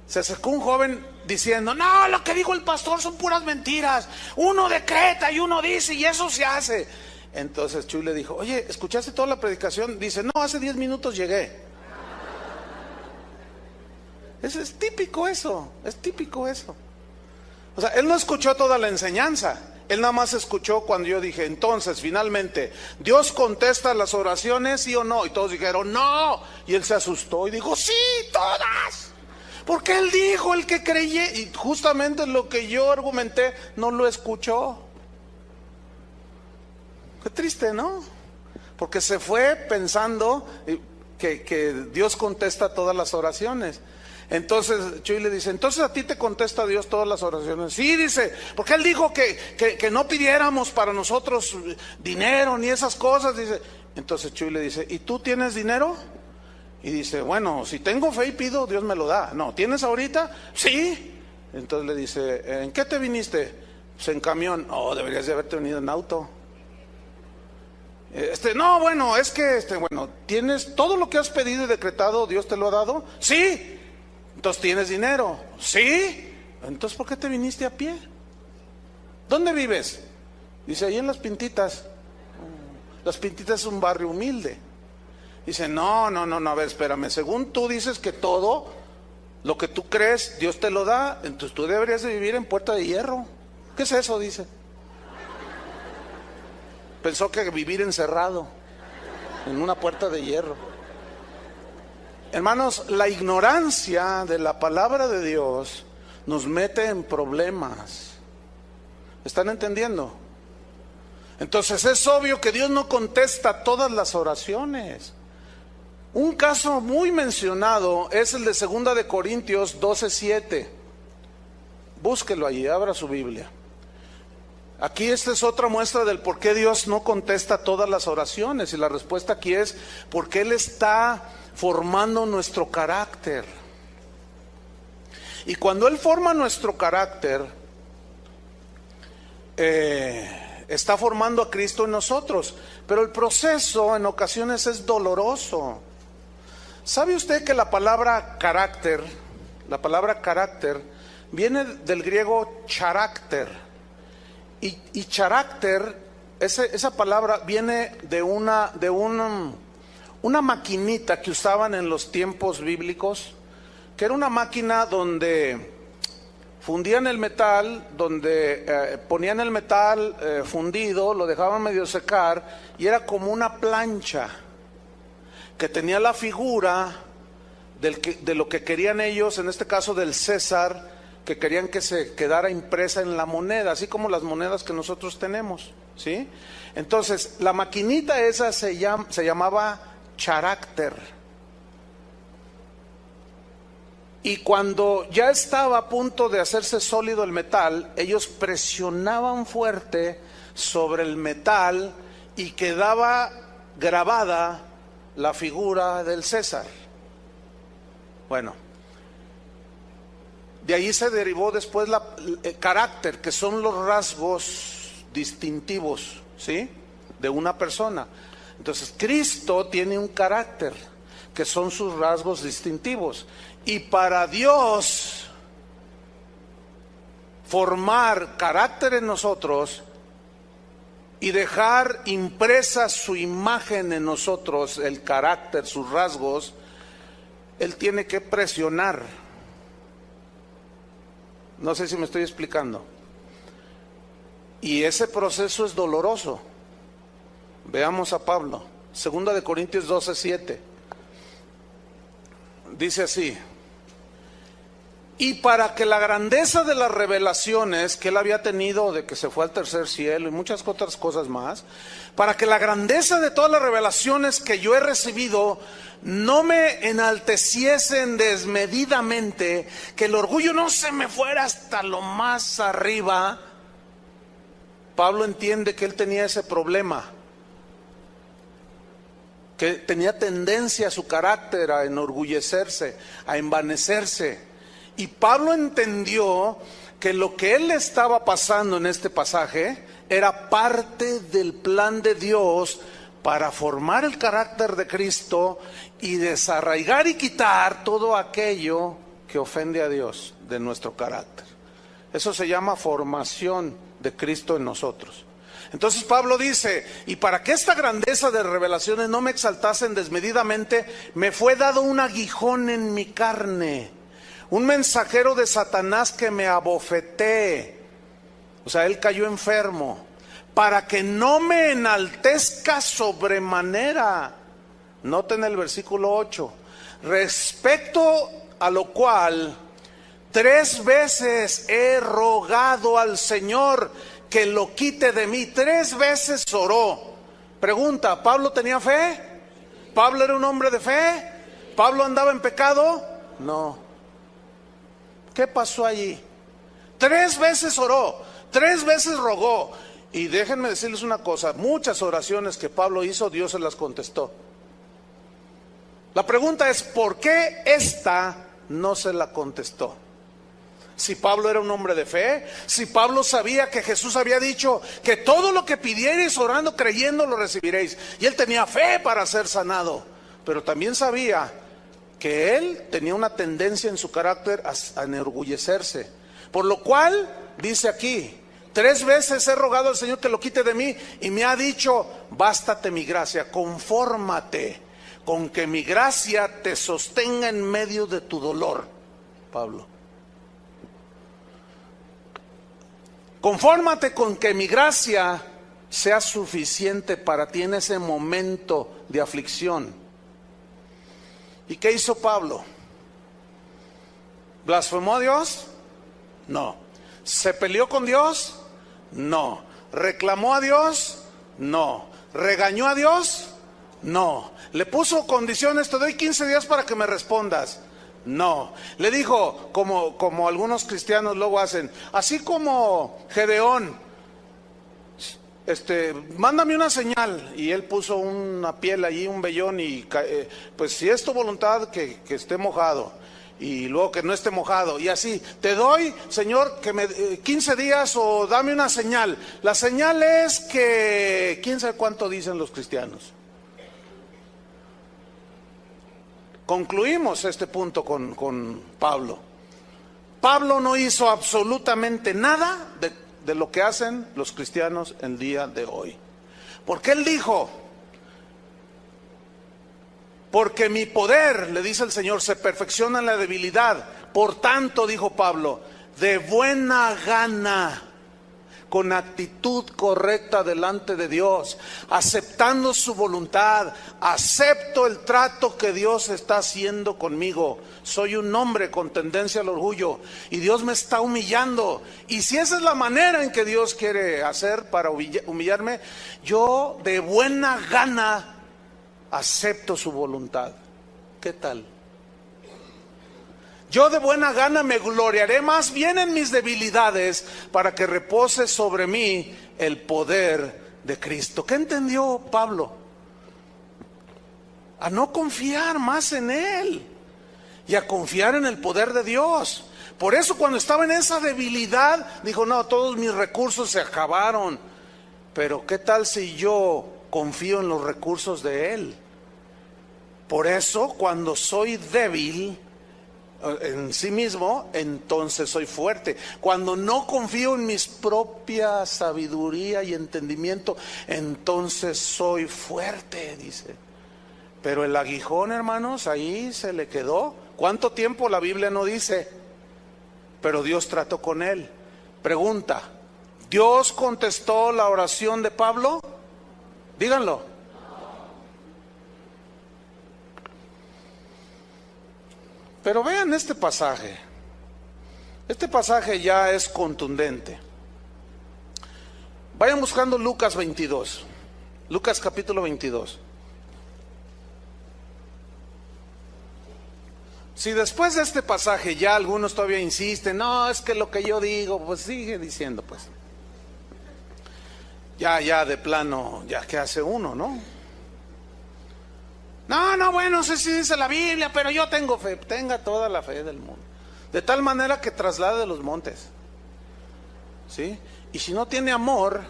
se acercó un joven diciendo, no, lo que dijo el pastor son puras mentiras, uno decreta y uno dice y eso se hace. Entonces Chuy le dijo, oye, ¿escuchaste toda la predicación? Dice, no, hace 10 minutos llegué. Es típico eso, es típico eso. O sea, él no escuchó toda la enseñanza, él nada más escuchó cuando yo dije, entonces, finalmente, ¿Dios contesta las oraciones, sí o no? Y todos dijeron, no. Y él se asustó y dijo, sí, todas. Porque él dijo, el que creyó, y justamente lo que yo argumenté, no lo escuchó. Qué triste, ¿no? Porque se fue pensando que Dios contesta todas las oraciones. Entonces Chuy le dice, entonces a ti te contesta Dios todas las oraciones. Sí, dice, porque él dijo que no pidiéramos para nosotros dinero ni esas cosas, dice. Entonces Chuy le dice, ¿y tú tienes dinero? Y dice, bueno, si tengo fe y pido, Dios me lo da. No, ¿tienes ahorita? Sí. Entonces le dice, ¿en qué te viniste? Pues en camión. Oh, deberías de haberte venido en auto. No, bueno, es que, bueno, ¿tienes todo lo que has pedido y decretado, Dios te lo ha dado? Sí. Entonces, ¿tienes dinero? Sí. Entonces, ¿por qué te viniste a pie? ¿Dónde vives? Dice, ahí en Las Pintitas. Las Pintitas es un barrio humilde. Dice, no, a ver, espérame. Según tú dices que todo lo que tú crees, Dios te lo da, entonces tú deberías de vivir en Puerta de Hierro. ¿Qué es eso? Dice. Pensó que vivir encerrado en una puerta de hierro. Hermanos, la ignorancia de la palabra de Dios nos mete en problemas. ¿Están entendiendo? Entonces es obvio que Dios no contesta todas las oraciones. Un caso muy mencionado es el de 2 de Corintios 12:7. Búsquelo allí, abra su Biblia. Aquí esta es otra muestra del por qué Dios no contesta todas las oraciones. Y la respuesta aquí es porque Él está formando nuestro carácter. Y cuando Él forma nuestro carácter, está formando a Cristo en nosotros. Pero el proceso en ocasiones es doloroso. ¿Sabe usted que la palabra carácter viene del griego charácter? Y charácter, esa palabra viene de una maquinita que usaban en los tiempos bíblicos, que era una máquina donde fundían el metal, donde ponían el metal fundido, lo dejaban medio secar, y era como una plancha que tenía la figura de lo que querían ellos, en este caso del César, que querían que se quedara impresa en la moneda, así como las monedas que nosotros tenemos, ¿sí? Entonces, la maquinita esa se llamaba charácter. Y cuando ya estaba a punto de hacerse sólido el metal, ellos presionaban fuerte sobre el metal y quedaba grabada la figura del César. Bueno, de ahí se derivó después el carácter, que son los rasgos distintivos, ¿sí?, de una persona. Entonces, Cristo tiene un carácter, que son sus rasgos distintivos. Y para Dios formar carácter en nosotros y dejar impresa su imagen en nosotros, el carácter, sus rasgos, Él tiene que presionar. No sé si me estoy explicando. Y ese proceso es doloroso. Veamos a Pablo, 2 de Corintios 12:7. Dice así: Y para que la grandeza de las revelaciones que él había tenido, de que se fue al tercer cielo y muchas otras cosas más, para que la grandeza de todas las revelaciones que yo he recibido no me enalteciesen desmedidamente, que el orgullo no se me fuera hasta lo más arriba. Pablo entiende que él tenía ese problema, que tenía tendencia a su carácter a enorgullecerse, a envanecerse. Y Pablo entendió que lo que él estaba pasando en este pasaje era parte del plan de Dios para formar el carácter de Cristo y desarraigar y quitar todo aquello que ofende a Dios de nuestro carácter. Eso se llama formación de Cristo en nosotros. Entonces Pablo dice, y para que esta grandeza de revelaciones no me exaltasen desmedidamente, me fue dado un aguijón en mi carne, un mensajero de Satanás que me abofetee. O sea, él cayó enfermo, para que no me enaltezca sobremanera. Noten el versículo 8, respecto a lo cual 3 veces he rogado al Señor que lo quite de mí. 3 veces oró. Pregunta, ¿Pablo tenía fe? ¿Pablo era un hombre de fe? ¿Pablo andaba en pecado? No. ¿Qué pasó allí? 3 veces oró, 3 veces rogó. Y déjenme decirles una cosa, muchas oraciones que Pablo hizo, Dios se las contestó. La pregunta es, ¿por qué esta no se la contestó? Si Pablo era un hombre de fe, si Pablo sabía que Jesús había dicho que todo lo que pidierais orando, creyendo, lo recibiréis. Y él tenía fe para ser sanado, pero también sabía que él tenía una tendencia en su carácter a enorgullecerse. Por lo cual, dice aquí, 3 veces he rogado al Señor que lo quite de mí y me ha dicho, bástate mi gracia, confórmate con que mi gracia te sostenga en medio de tu dolor. Pablo, confórmate con que mi gracia sea suficiente para ti en ese momento de aflicción. ¿Y qué hizo Pablo? ¿Blasfemó a Dios? No. ¿Se peleó con Dios? No. ¿Reclamó a Dios? No. ¿Regañó a Dios? No. ¿Le puso condiciones? Te doy 15 días para que me respondas. No. Le dijo, como algunos cristianos luego hacen, así como Gedeón, mándame una señal, y él puso una piel allí, un vellón, y pues si es tu voluntad que esté mojado, y luego que no esté mojado, y así, te doy, Señor, que me 15 días o dame una señal. La señal es que, ¿quién sabe cuánto dicen los cristianos? Concluimos este punto con Pablo. Pablo no hizo absolutamente nada de lo que hacen los cristianos el día de hoy. Porque él dijo, porque mi poder, le dice el Señor, se perfecciona en la debilidad. Por tanto, dijo Pablo, de buena gana, con actitud correcta delante de Dios, aceptando su voluntad, acepto el trato que Dios está haciendo conmigo. Soy un hombre con tendencia al orgullo y Dios me está humillando, y si esa es la manera en que Dios quiere hacer para humillarme, yo de buena gana acepto su voluntad. ¿Qué tal? Yo de buena gana me gloriaré más bien en mis debilidades, para que repose sobre mí el poder de Cristo. ¿Qué entendió Pablo? A no confiar más en Él y a confiar en el poder de Dios. Por eso cuando estaba en esa debilidad, dijo, no, todos mis recursos se acabaron. Pero ¿qué tal si yo confío en los recursos de Él? Por eso cuando soy débil en sí mismo, entonces soy fuerte. Cuando no confío en mis propia sabiduría y entendimiento, entonces soy fuerte, dice. Pero el aguijón, hermanos, ahí se le quedó. ¿Cuánto tiempo? La Biblia no dice, pero Dios trató con él. Pregunta, ¿Dios contestó la oración de Pablo? Díganlo. Pero vean este pasaje. Este pasaje ya es contundente. Vayan buscando Lucas 22. Lucas capítulo 22. Si después de este pasaje ya algunos todavía insisten, no, es que lo que yo digo, pues sigue diciendo, pues. Ya de plano, ya que hace uno, ¿no? No, bueno, sé si dice la Biblia, pero yo tengo fe. Tenga toda la fe del mundo. De tal manera que traslade los montes. ¿Sí? Y si no tiene amor,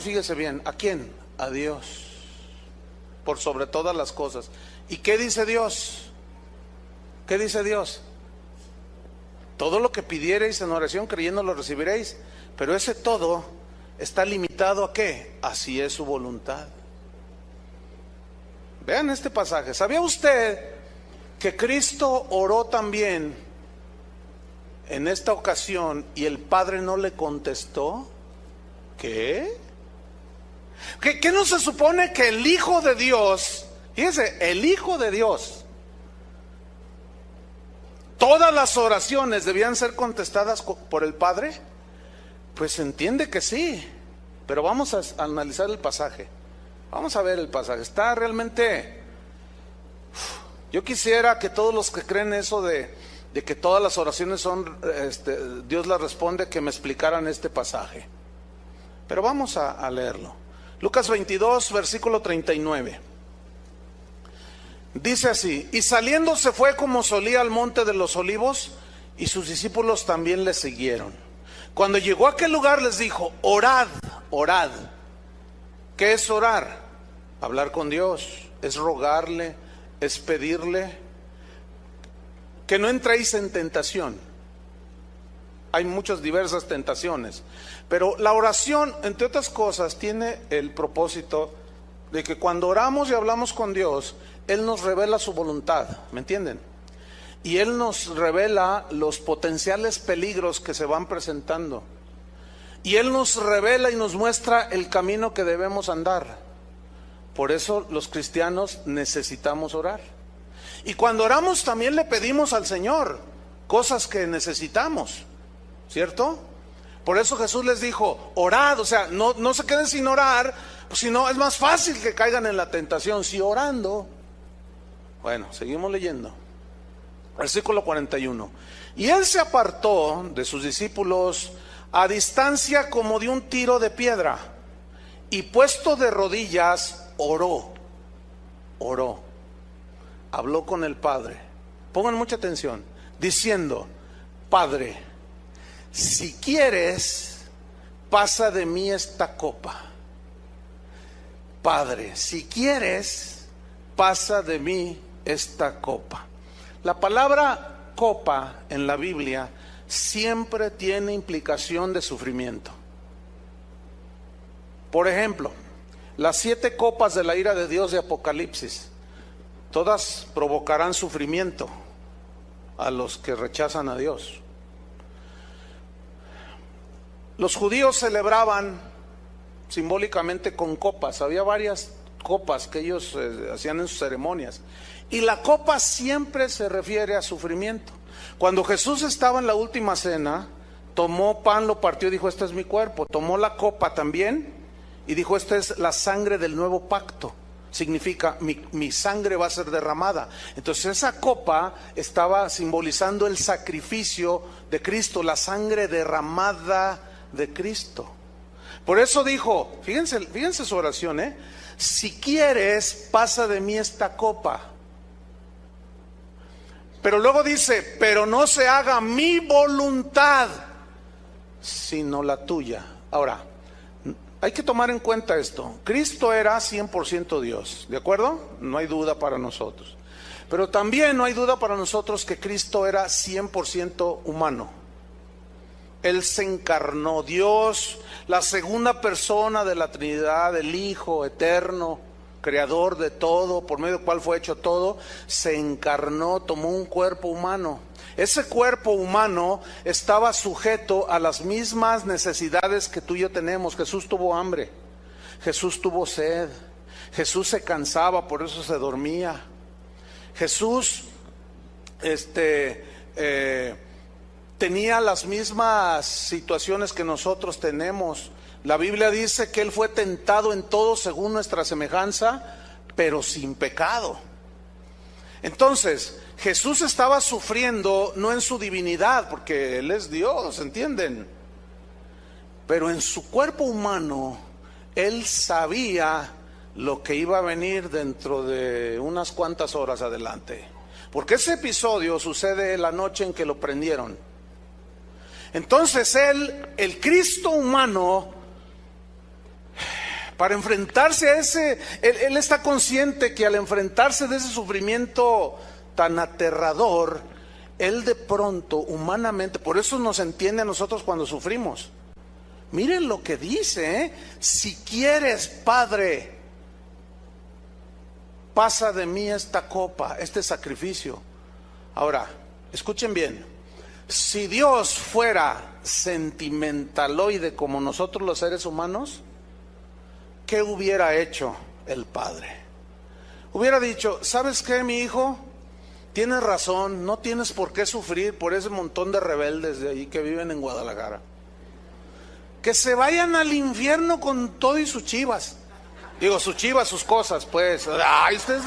fíjese bien, ¿a quién? A Dios. Por sobre todas las cosas. ¿Y qué dice Dios? ¿Qué dice Dios? Todo lo que pidiereis en oración creyendo lo recibiréis. Pero ese todo está limitado ¿a qué? Así es su voluntad. Vean este pasaje. ¿Sabía usted que Cristo oró también en esta ocasión y el Padre no le contestó? ¿Qué? ¿Qué no se supone que el Hijo de Dios, fíjese, el Hijo de Dios, todas las oraciones debían ser contestadas por el Padre? Pues se entiende que sí, pero vamos a analizar el pasaje. Vamos a ver el pasaje. Está realmente... Yo quisiera que todos los que creen eso de que todas las oraciones son, Dios las responde, que me explicaran este pasaje. Pero vamos a leerlo. Lucas 22, versículo 39. Dice así: y saliendo se fue como solía al monte de los olivos, y sus discípulos también le siguieron. Cuando llegó a aquel lugar les dijo: orad, orad. ¿Qué es orar? Hablar con Dios, es rogarle, es pedirle que no entréis en tentación. Hay muchas diversas tentaciones, pero la oración, entre otras cosas, tiene el propósito de que cuando oramos y hablamos con Dios, Él nos revela su voluntad, ¿me entienden? Y Él nos revela los potenciales peligros que se van presentando. Y Él nos revela y nos muestra el camino que debemos andar. Por eso los cristianos necesitamos orar. Y cuando oramos también le pedimos al Señor cosas que necesitamos, ¿cierto? Por eso Jesús les dijo: orad, o sea, no se queden sin orar, pues si no es más fácil que caigan en la tentación. Si orando. Bueno, seguimos leyendo. Versículo 41. Y Él se apartó de sus discípulos a distancia como de un tiro de piedra, y puesto de rodillas oró, habló con el Padre. Pongan mucha atención, diciendo: Padre, si quieres, pasa de mí esta copa. Padre, si quieres, pasa de mí esta copa. La palabra copa en la Biblia siempre tiene implicación de sufrimiento. Por ejemplo, las 7 copas de la ira de Dios de Apocalipsis, todas provocarán sufrimiento a los que rechazan a Dios. Los judíos celebraban simbólicamente con copas. Había varias copas que ellos hacían en sus ceremonias. Y la copa siempre se refiere a sufrimiento. Cuando Jesús estaba en la última cena, tomó pan, lo partió y dijo: este es mi cuerpo. Tomó la copa también y dijo: esta es la sangre del nuevo pacto. Significa, mi sangre va a ser derramada. Entonces esa copa estaba simbolizando el sacrificio de Cristo, la sangre derramada de Cristo. Por eso dijo, fíjense su oración, si quieres, pasa de mí esta copa. Pero luego dice: pero no se haga mi voluntad, sino la tuya. Ahora, hay que tomar en cuenta esto. Cristo era 100% Dios, ¿de acuerdo? No hay duda para nosotros. Pero también no hay duda para nosotros que Cristo era 100% humano. Él se encarnó. Dios, la segunda persona de la Trinidad, el Hijo eterno, creador de todo, por medio del cual fue hecho todo, se encarnó, tomó un cuerpo humano. Ese cuerpo humano estaba sujeto a las mismas necesidades que tú y yo tenemos. Jesús tuvo hambre, Jesús tuvo sed, Jesús se cansaba, por eso se dormía. Jesús tenía las mismas situaciones que nosotros tenemos. La Biblia dice que Él fue tentado en todo según nuestra semejanza, pero sin pecado. Entonces, Jesús estaba sufriendo no en su divinidad, porque Él es Dios, ¿entienden? Pero en su cuerpo humano, Él sabía lo que iba a venir dentro de unas cuantas horas adelante. Porque ese episodio sucede la noche en que lo prendieron. Entonces Él, el Cristo humano, para enfrentarse a ese, él está consciente que al enfrentarse de ese sufrimiento tan aterrador, Él de pronto, humanamente, por eso nos entiende a nosotros cuando sufrimos. Miren lo que dice, si quieres, Padre, pasa de mí esta copa, este sacrificio. Ahora, escuchen bien, si Dios fuera sentimentaloide como nosotros los seres humanos, ¿qué hubiera hecho el Padre? Hubiera dicho, ¿sabes qué, mi hijo? Tienes razón, no tienes por qué sufrir por ese montón de rebeldes de ahí que viven en Guadalajara. Que se vayan al infierno con todo y sus chivas. Digo, sus chivas, sus cosas, pues. Ay, ustedes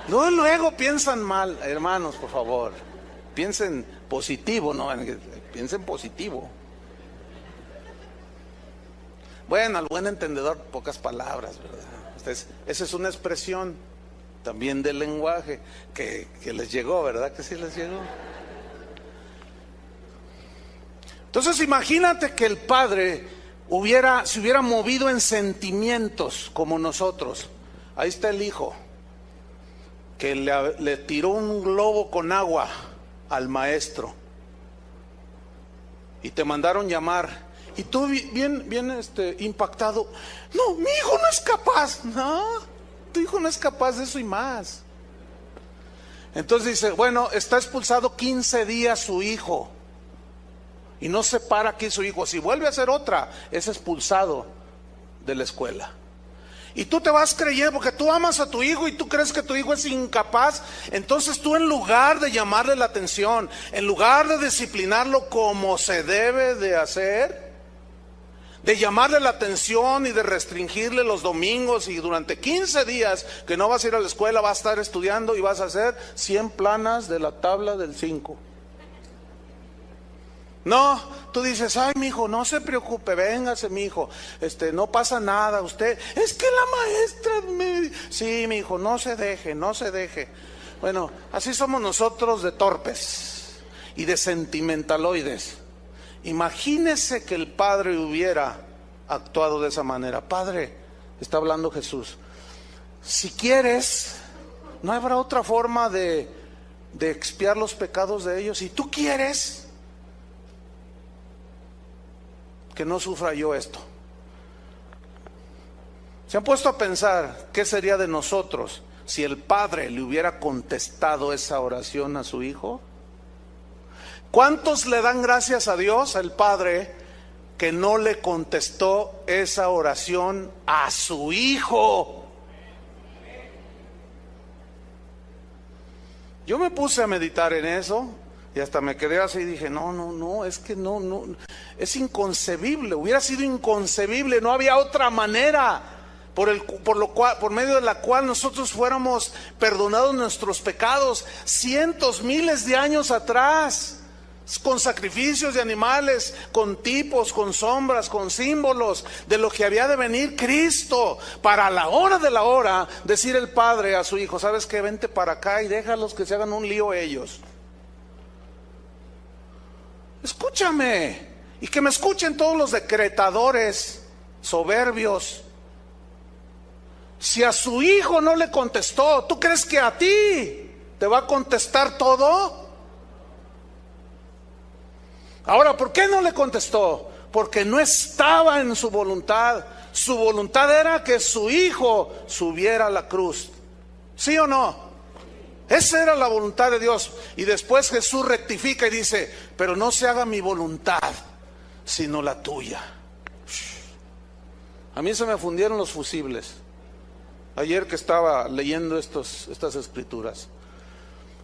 luego piensan mal, hermanos, por favor. Piensen positivo, ¿no? Piensen positivo. Bueno, al buen entendedor, pocas palabras, ¿verdad? Esa es una expresión también del lenguaje que les llegó, ¿verdad? Que sí les llegó. Entonces imagínate que el Padre se hubiera movido en sentimientos como nosotros. Ahí está el Hijo, que le tiró un globo con agua al maestro y te mandaron llamar. Y tú bien impactado, no, mi hijo no es capaz. No, tu hijo no es capaz de eso y más. Entonces dice, bueno, está expulsado 15 días su hijo. Y no se para aquí su hijo. Si vuelve a hacer otra, es expulsado de la escuela. Y tú te vas creyendo, porque tú amas a tu hijo y tú crees que tu hijo es incapaz. Entonces tú, en lugar de llamarle la atención, en lugar de disciplinarlo como se debe de hacer, de llamarle la atención y de restringirle los domingos, y durante 15 días que no vas a ir a la escuela, vas a estar estudiando y vas a hacer 100 planas de la tabla del 5. No, tú dices, ay, mi hijo, no se preocupe, véngase, mi hijo, no pasa nada, usted, es que la maestra sí, mi hijo, no se deje. Bueno, así somos nosotros de torpes y de sentimentaloides. Imagínese que el Padre hubiera actuado de esa manera. Padre, está hablando Jesús, si quieres, no habrá otra forma de expiar los pecados de ellos. Si tú quieres que no sufra yo esto. ¿Se han puesto a pensar qué sería de nosotros si el Padre le hubiera contestado esa oración a su Hijo? ¿Cuántos le dan gracias a Dios, al Padre, que no le contestó esa oración a su Hijo? Yo me puse a meditar en eso y hasta me quedé así y dije, no, es que no, es inconcebible, hubiera sido inconcebible, no había otra manera por medio de la cual nosotros fuéramos perdonados nuestros pecados cientos, miles de años atrás, con sacrificios de animales, con tipos, con sombras, con símbolos de lo que había de venir Cristo, para la hora de la hora decir el Padre a su Hijo, ¿sabes qué? Vente para acá y déjalos que se hagan un lío ellos. Escúchame, y que me escuchen todos los decretadores soberbios. Si a su Hijo no le contestó, ¿tú crees que a ti te va a contestar todo? Ahora, ¿por qué no le contestó? Porque no estaba en su voluntad. Su voluntad era que su Hijo subiera a la cruz. ¿Sí o no? Esa era la voluntad de Dios. Y después Jesús rectifica y dice, pero no se haga mi voluntad, sino la tuya. A mí se me fundieron los fusibles ayer que estaba leyendo estas escrituras.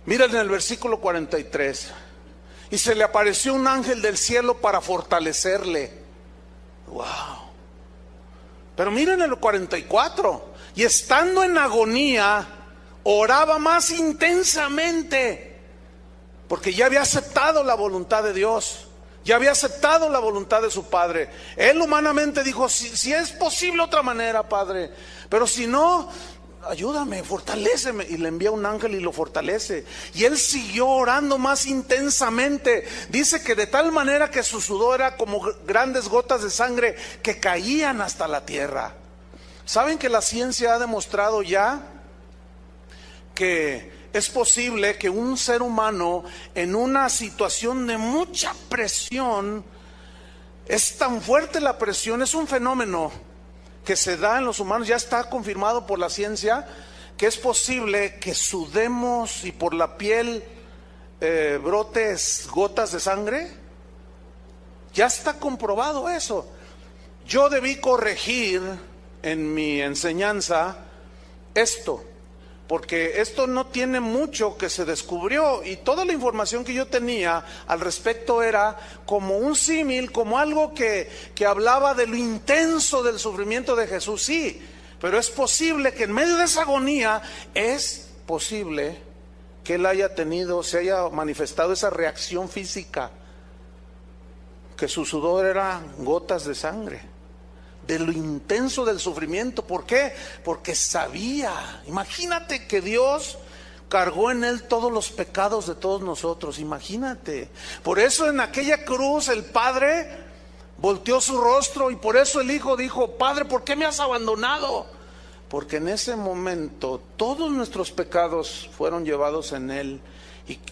Miren en el versículo 43. y se le apareció un ángel del cielo para fortalecerle. Wow. Pero miren el 44, y estando en agonía, oraba más intensamente, porque ya había aceptado la voluntad de Dios, ya había aceptado la voluntad de su Padre. Él humanamente dijo, si es posible otra manera, Padre, pero si no, ayúdame, fortaléceme. Y le envía un ángel y lo fortalece. Y él siguió orando más intensamente. Dice que de tal manera que su sudor era como grandes gotas de sangre que caían hasta la tierra. ¿Saben que la ciencia ha demostrado ya que es posible que un ser humano en una situación de mucha presión, es tan fuerte la presión, es un fenómeno que se da en los humanos, ya está confirmado por la ciencia, que es posible que sudemos y por la piel brotes gotas de sangre? Ya está comprobado eso. Yo debí corregir en mi enseñanza esto, porque esto no tiene mucho que se descubrió, y toda la información que yo tenía al respecto era como un símil, como algo que hablaba de lo intenso del sufrimiento de Jesús. Sí, pero es posible que en medio de esa agonía, es posible que él se haya manifestado esa reacción física, que su sudor era gotas de sangre, de lo intenso del sufrimiento. ¿Por qué? Porque sabía. Imagínate que Dios cargó en él todos los pecados de todos nosotros. Imagínate. Por eso en aquella cruz el Padre volteó su rostro, y por eso el Hijo dijo, Padre, ¿por qué me has abandonado? Porque en ese momento todos nuestros pecados fueron llevados en él.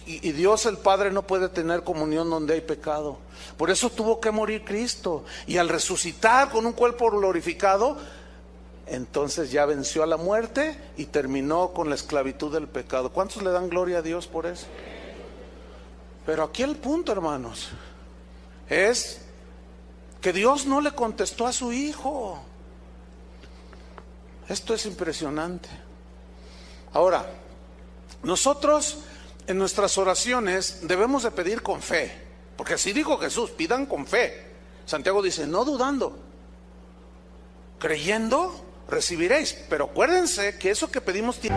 Y Dios el Padre no puede tener comunión donde hay pecado. Por eso tuvo que morir Cristo. Y al resucitar con un cuerpo glorificado, entonces ya venció a la muerte y terminó con la esclavitud del pecado. ¿Cuántos le dan gloria a Dios por eso? Pero aquí el punto, hermanos, es que Dios no le contestó a su Hijo. Esto es impresionante. Ahora, nosotros en nuestras oraciones debemos de pedir con fe, porque así dijo Jesús, pidan con fe. Santiago dice, no dudando, creyendo recibiréis. Pero acuérdense que eso que pedimos tiene...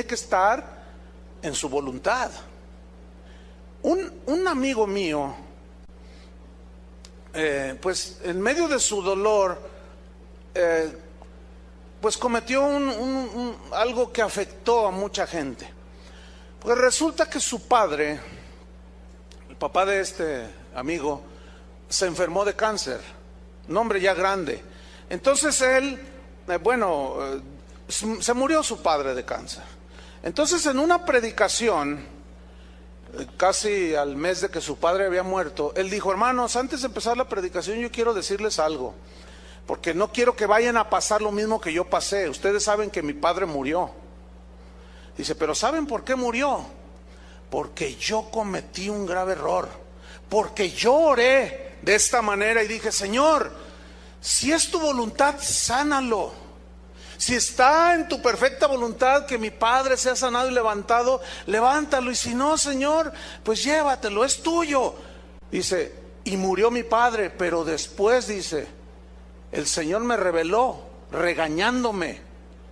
que estar en su voluntad. Un amigo mío, pues en medio de su dolor, pues cometió algo que afectó a mucha gente. Pues resulta que su padre, el papá de este amigo, se enfermó de cáncer, un hombre ya grande. Entonces él, se murió su padre de cáncer. Entonces en una predicación, casi al mes de que su padre había muerto, él dijo, hermanos, antes de empezar la predicación yo quiero decirles algo, porque no quiero que vayan a pasar lo mismo que yo pasé. Ustedes saben que mi padre murió. Dice, pero ¿saben por qué murió? Porque yo cometí un grave error, porque yo oré de esta manera y dije, Señor, si es tu voluntad, sánalo. Si está en tu perfecta voluntad que mi padre sea sanado y levantado, levántalo. Y si no, Señor, pues llévatelo, es tuyo. Dice, y murió mi padre, pero después, dice, el Señor me reveló, regañándome,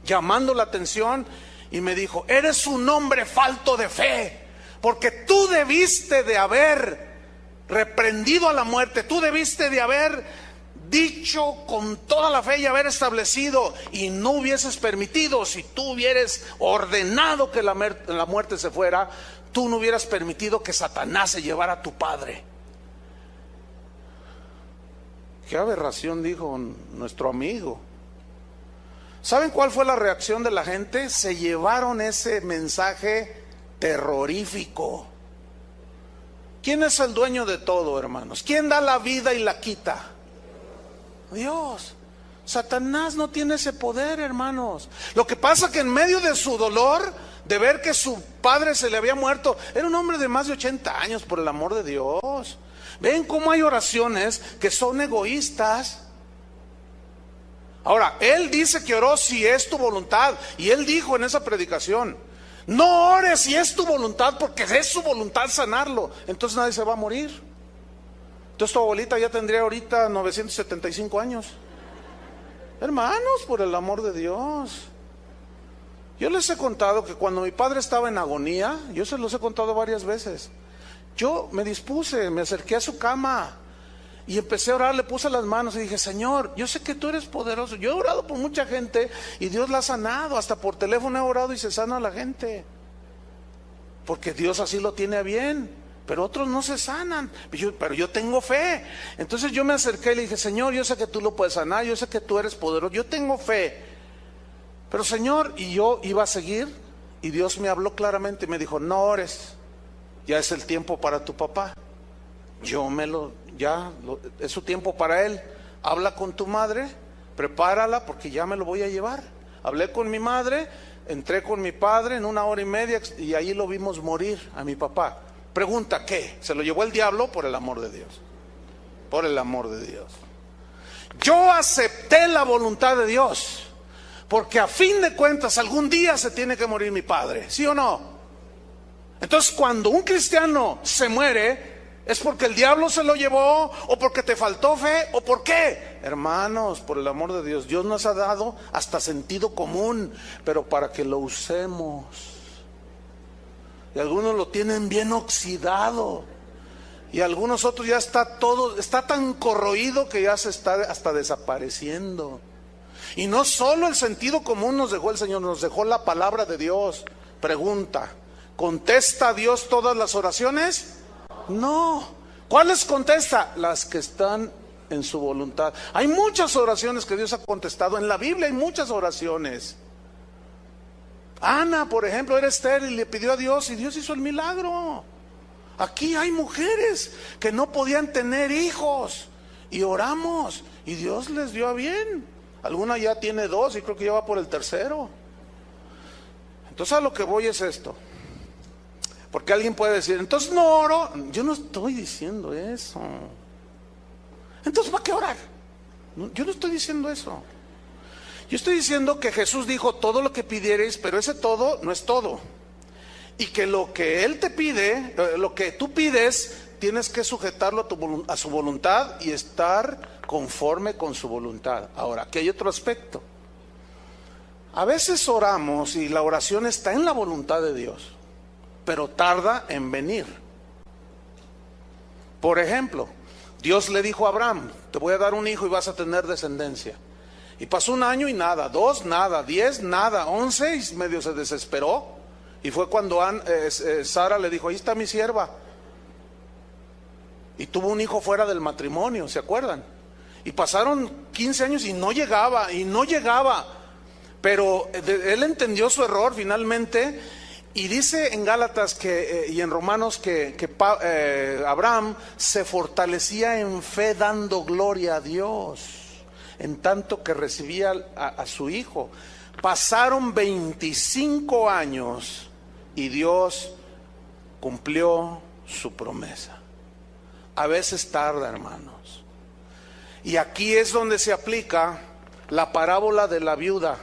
llamando la atención, y me dijo, eres un hombre falto de fe, porque tú debiste de haber reprendido a la muerte, tú debiste de haber dicho con toda la fe y haber establecido, y no hubieses permitido. Si tú hubieras ordenado que la muerte se fuera, tú no hubieras permitido que Satanás se llevara a tu padre. Qué aberración, dijo nuestro amigo. ¿Saben cuál fue la reacción de la gente? Se llevaron ese mensaje terrorífico. ¿Quién es el dueño de todo, hermanos? ¿Quién da la vida y la quita? Dios. Satanás no tiene ese poder, hermanos. Lo que pasa que en medio de su dolor, de ver que su padre se le había muerto, era un hombre de más de 80 años, por el amor de Dios. ¿Ven cómo hay oraciones que son egoístas? Ahora, él dice que oró si es tu voluntad, y él dijo en esa predicación, no ores si es tu voluntad, porque es su voluntad sanarlo. Entonces nadie se va a morir. Entonces tu abuelita ya tendría ahorita 975 años. Hermanos, por el amor de Dios. Yo les he contado que cuando mi padre estaba en agonía, yo se los he contado varias veces, yo me dispuse, me acerqué a su cama y empecé a orar, le puse las manos y dije, Señor, yo sé que tú eres poderoso. Yo he orado por mucha gente y Dios la ha sanado, hasta por teléfono he orado y se sana a la gente, porque Dios así lo tiene a bien, pero otros no se sanan, pero yo tengo fe. Entonces yo me acerqué y le dije, Señor, yo sé que tú lo puedes sanar, yo sé que tú eres poderoso, yo tengo fe, pero Señor, y yo iba a seguir, y Dios me habló claramente y me dijo, no ores, ya es el tiempo para tu papá. Es su tiempo para él. Habla con tu madre, prepárala porque ya me lo voy a llevar. Hablé con mi madre, entré con mi padre en 1 hora y media y ahí lo vimos morir a mi papá. Pregunta, ¿qué? ¿Se lo llevó el diablo? Por el amor de Dios. Por el amor de Dios. Yo acepté la voluntad de Dios, porque a fin de cuentas algún día se tiene que morir mi padre, ¿sí o no? Entonces cuando un cristiano se muere, ¿es porque el diablo se lo llevó? ¿O porque te faltó fe? ¿O por qué? Hermanos, por el amor de Dios, Dios nos ha dado hasta sentido común, pero para que lo usemos. Y algunos lo tienen bien oxidado, y algunos otros ya está tan corroído que ya se está hasta desapareciendo. Y no solo el sentido común nos dejó el Señor, nos dejó la palabra de Dios. Pregunta, ¿contesta Dios todas las oraciones? No. ¿Cuáles contesta? Las que están en su voluntad. Hay muchas oraciones que Dios ha contestado. En la Biblia hay muchas oraciones. Ana, por ejemplo, era estéril y le pidió a Dios y Dios hizo el milagro. Aquí hay mujeres que no podían tener hijos y oramos y Dios les dio a bien. Alguna ya tiene 2 y creo que ya va por el 3. Entonces a lo que voy es esto. Porque alguien puede decir, entonces no oro. Yo no estoy diciendo eso. Entonces ¿para qué orar? Yo no estoy diciendo eso. Yo estoy diciendo que Jesús dijo todo lo que pidiereis, pero ese todo no es todo. Y que lo que Él te pide, lo que tú pides, tienes que sujetarlo a su voluntad y estar conforme con su voluntad. Ahora, aquí hay otro aspecto. A veces oramos y la oración está en la voluntad de Dios, pero tarda en venir. Por ejemplo, Dios le dijo a Abraham, te voy a dar un hijo y vas a tener descendencia. Y pasó 1 año y nada, 2 nada, 10 nada, 11 y medio se desesperó. Y fue cuando Sara le dijo, ahí está mi sierva. Y tuvo un hijo fuera del matrimonio, ¿se acuerdan? Y pasaron 15 años y no llegaba, Pero él entendió su error finalmente. Y dice en Gálatas y en Romanos que Abraham se fortalecía en fe dando gloria a Dios, en tanto que recibía a su hijo. Pasaron 25 años y Dios cumplió su promesa. A veces tarda, hermanos. Y aquí es donde se aplica la parábola de la viuda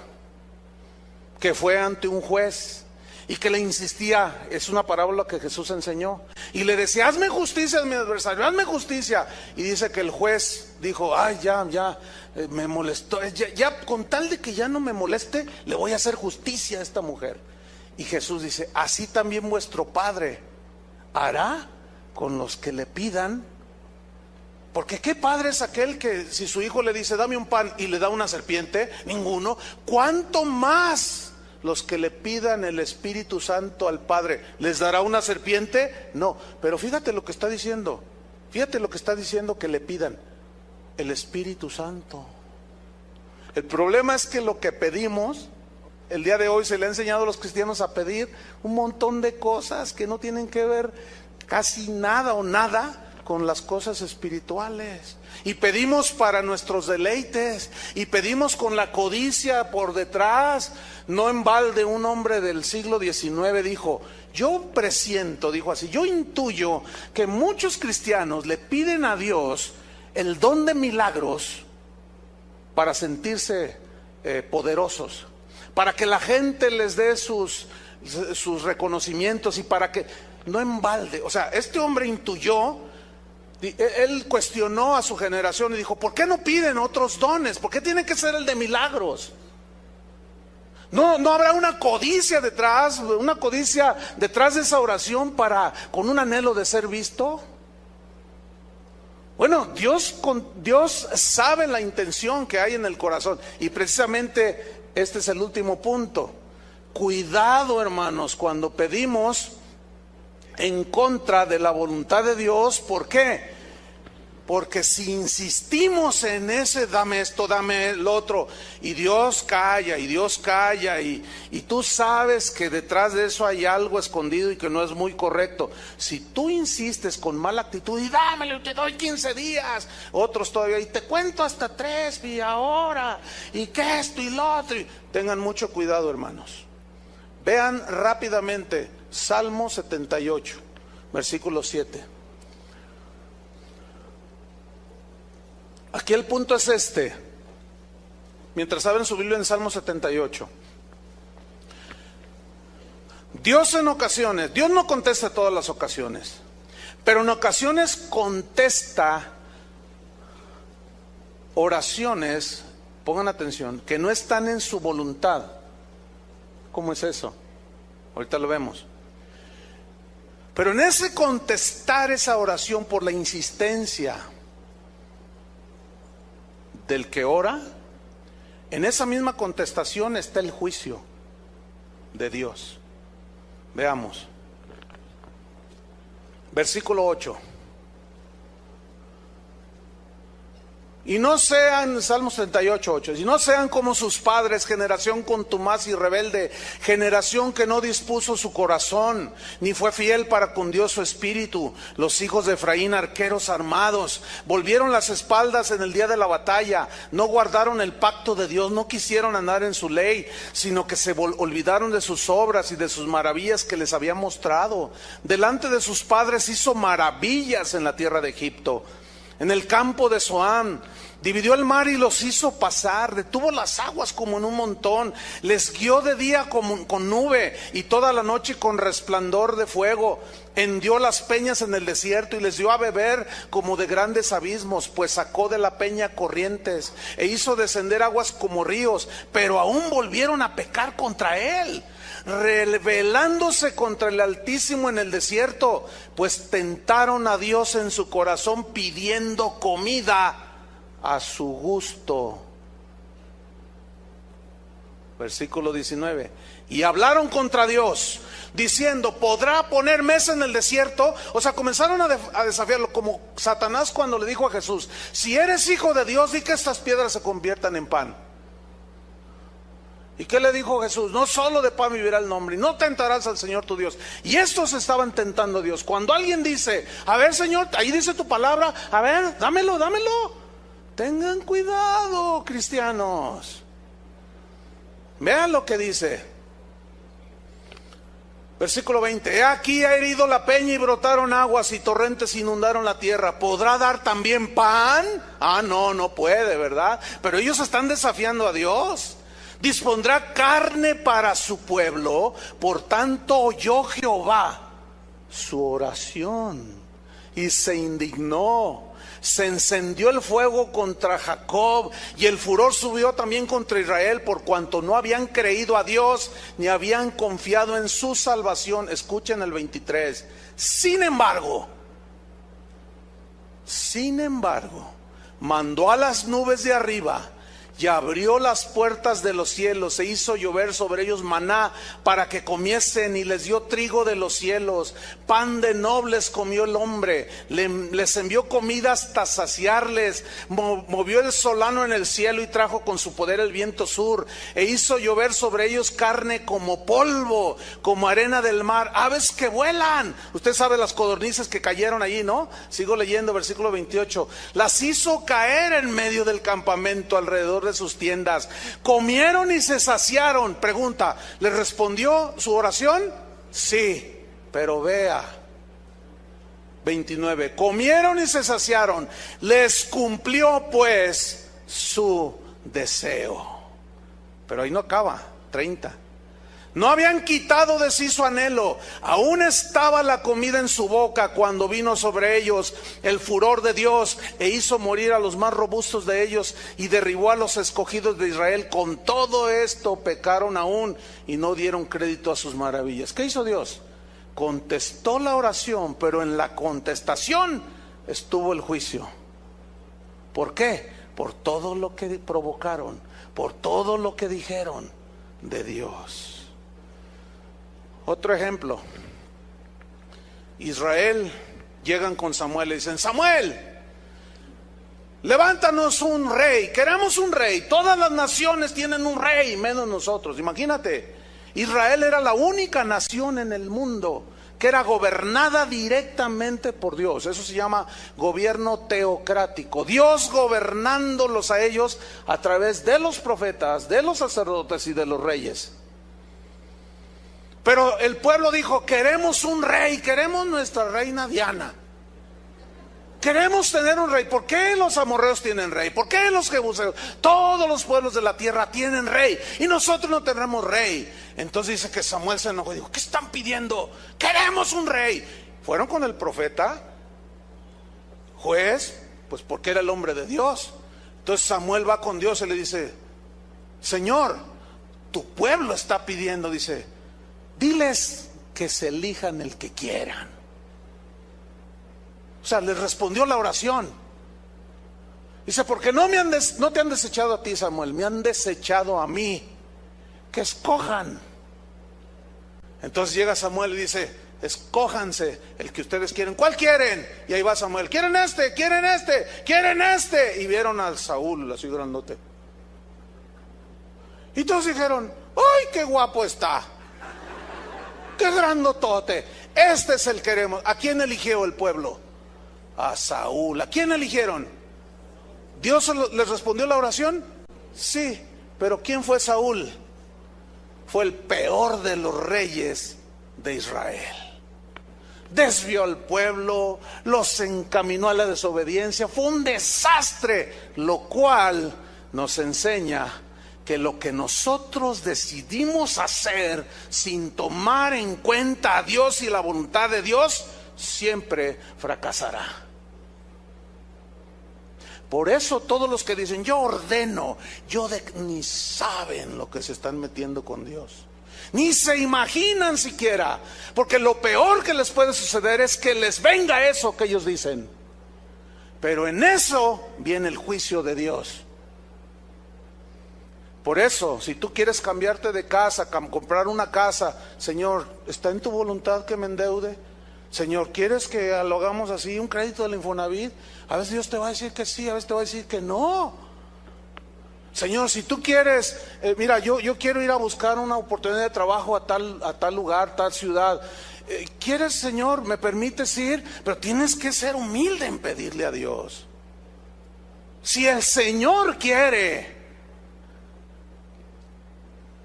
que fue ante un juez y que le insistía. Es una parábola que Jesús enseñó y le decía, hazme justicia a mi adversario, hazme justicia. Y dice que el juez dijo, ay, ya me molestó, ya con tal de que ya no me moleste, le voy a hacer justicia a esta mujer. Y Jesús dice, así también vuestro Padre hará con los que le pidan. Porque ¿qué padre es aquel que si su hijo le dice dame un pan y le da una serpiente? Ninguno. ¿Cuánto más los que le pidan el Espíritu Santo al Padre les dará una serpiente? No, pero fíjate lo que está diciendo. Fíjate lo que está diciendo que le pidan. el Espíritu Santo. El problema es que lo que pedimos, el día de hoy se le ha enseñado a los cristianos a pedir un montón de cosas que no tienen que ver casi nada o nada con las cosas espirituales. Y pedimos para nuestros deleites, y pedimos con la codicia por detrás. No en balde un hombre del siglo XIX dijo: yo presiento, dijo así, yo intuyo que muchos cristianos le piden a Dios el don de milagros para sentirse poderosos, para que la gente les dé sus reconocimientos, y para que, no en balde, o sea, este hombre intuyó, él cuestionó a su generación y dijo: ¿por qué no piden otros dones? ¿Por qué tiene que ser el de milagros? No habrá una codicia detrás de esa oración con un anhelo de ser visto. Bueno, Dios sabe la intención que hay en el corazón, y precisamente este es el último punto. Cuidado, hermanos, cuando pedimos en contra de la voluntad de Dios. ¿Por qué? Porque si insistimos en ese dame esto, dame lo otro, y Dios calla, y tú sabes que detrás de eso hay algo escondido y que no es muy correcto. Si tú insistes con mala actitud y dámelo, te doy 15 días, otros todavía, y te cuento hasta 3 y ahora, y que esto y lo otro. Tengan mucho cuidado, hermanos. Vean rápidamente Salmo 78, versículo 7. Aquí el punto es este. Mientras abren su Biblia en Salmo 78. Dios en ocasiones, Dios no contesta todas las ocasiones, pero en ocasiones contesta oraciones, pongan atención, que no están en su voluntad. ¿Cómo es eso? Ahorita lo vemos. Pero en ese contestar esa oración por la insistencia del que ora, en esa misma contestación está el juicio de Dios. Veamos. Versículo 8. Y no sean, Salmos 38, 8, y no sean como sus padres, generación contumaz y rebelde, generación que no dispuso su corazón, ni fue fiel para con Dios su espíritu. Los hijos de Efraín, arqueros armados, volvieron las espaldas en el día de la batalla, no guardaron el pacto de Dios, no quisieron andar en su ley, sino que se olvidaron de sus obras y de sus maravillas que les había mostrado. Delante de sus padres hizo maravillas en la tierra de Egipto. En el campo de Zoán dividió el mar y los hizo pasar, detuvo las aguas como en un montón, les guió de día con nube y toda la noche con resplandor de fuego. Hendió las peñas en el desierto y les dio a beber como de grandes abismos, pues sacó de la peña corrientes e hizo descender aguas como ríos, pero aún volvieron a pecar contra él, rebelándose contra el Altísimo en el desierto, pues tentaron a Dios en su corazón pidiendo comida a su gusto. Versículo 19. Y hablaron contra Dios, diciendo: ¿podrá poner mesa en el desierto? O sea, comenzaron a desafiarlo, como Satanás cuando le dijo a Jesús: si eres hijo de Dios, di que estas piedras se conviertan en pan. ¿Y qué le dijo Jesús? No solo de pan vivirá el hombre, y no tentarás al Señor tu Dios. Y estos estaban tentando a Dios. Cuando alguien dice: a ver, Señor, ahí dice tu palabra, a ver, dámelo. Tengan cuidado, cristianos. Vean lo que dice. Versículo 20. He aquí ha herido la peña y brotaron aguas y torrentes inundaron la tierra. ¿Podrá dar también pan? No puede, ¿verdad? Pero ellos están desafiando a Dios. Dispondrá carne para su pueblo, por tanto oyó Jehová su oración y se indignó. Se encendió el fuego contra Jacob y el furor subió también contra Israel, por cuanto no habían creído a Dios ni habían confiado en su salvación. Escuchen el 23. Sin embargo, mandó a las nubes de arriba y abrió las puertas de los cielos, e hizo llover sobre ellos maná para que comiesen, y les dio trigo de los cielos, pan de nobles comió el hombre, les envió comida hasta saciarles, movió el solano en el cielo y trajo con su poder el viento sur, e hizo llover sobre ellos carne como polvo, como arena del mar, aves que vuelan. Usted sabe las codornices que cayeron allí, ¿no? Sigo leyendo, versículo 28. Las hizo caer en medio del campamento, alrededor de sus tiendas. Comieron y se saciaron. Pregunta, ¿le respondió su oración? Sí, pero vea, 29. Comieron y se saciaron. Les cumplió pues su deseo. Pero ahí no acaba, 30. No habían quitado de sí su anhelo, aún estaba la comida en su boca cuando vino sobre ellos el furor de Dios, e hizo morir a los más robustos de ellos y derribó a los escogidos de Israel. Con todo esto pecaron aún y no dieron crédito a sus maravillas. ¿Qué hizo Dios? Contestó la oración, pero en la contestación estuvo el juicio. ¿Por qué? Por todo lo que provocaron, por todo lo que dijeron de Dios. Otro ejemplo, Israel, llegan con Samuel y dicen: Samuel, levántanos un rey, queremos un rey, todas las naciones tienen un rey, menos nosotros. Imagínate, Israel era la única nación en el mundo que era gobernada directamente por Dios. Eso se llama gobierno teocrático, Dios gobernándolos a ellos a través de los profetas, de los sacerdotes y de los reyes. Pero el pueblo dijo: queremos un rey, queremos nuestra reina Diana, queremos tener un rey. ¿Por qué los amorreos tienen rey? ¿Por qué los jebuseos? Todos los pueblos de la tierra tienen rey y nosotros no tenemos rey. Entonces dice que Samuel se enojó y dijo: ¿qué están pidiendo? Queremos un rey. Fueron con el profeta, juez, pues porque era el hombre de Dios. Entonces Samuel va con Dios y le dice: Señor, tu pueblo está pidiendo, dice, diles que se elijan el que quieran. O sea, les respondió la oración. Dice: porque no te han desechado a ti, Samuel, me han desechado a mí. Que escojan. Entonces llega Samuel y dice: escójanse el que ustedes quieren. ¿Cuál quieren? Y ahí va Samuel: quieren este, quieren este, quieren este. Y vieron al Saúl, así grandote. Y todos dijeron: ¡ay, qué guapo está! ¡Qué grandotote! Este es el que queremos. ¿A quién eligió el pueblo? A Saúl. ¿A quién eligieron? ¿Dios les respondió la oración? Sí, pero ¿quién fue Saúl? Fue el peor de los reyes de Israel. Desvió al pueblo, los encaminó a la desobediencia. Fue un desastre, lo cual nos enseña que lo que nosotros decidimos hacer sin tomar en cuenta a Dios y la voluntad de Dios, siempre fracasará. Por eso todos los que dicen: yo ordeno, ni saben lo que se están metiendo con Dios, ni se imaginan siquiera, porque lo peor que les puede suceder es que les venga eso que ellos dicen. Pero en eso viene el juicio de Dios. Por eso, si tú quieres cambiarte de casa, comprar una casa, Señor, ¿está en tu voluntad que me endeude? Señor, ¿quieres que lo hagamos así, un crédito del Infonavit? A veces Dios te va a decir que sí, a veces te va a decir que no. Señor, si tú quieres, mira, yo quiero ir a buscar una oportunidad de trabajo a tal lugar, tal ciudad. ¿Quieres, Señor? ¿Me permites ir? Pero tienes que ser humilde en pedirle a Dios. Si el Señor quiere,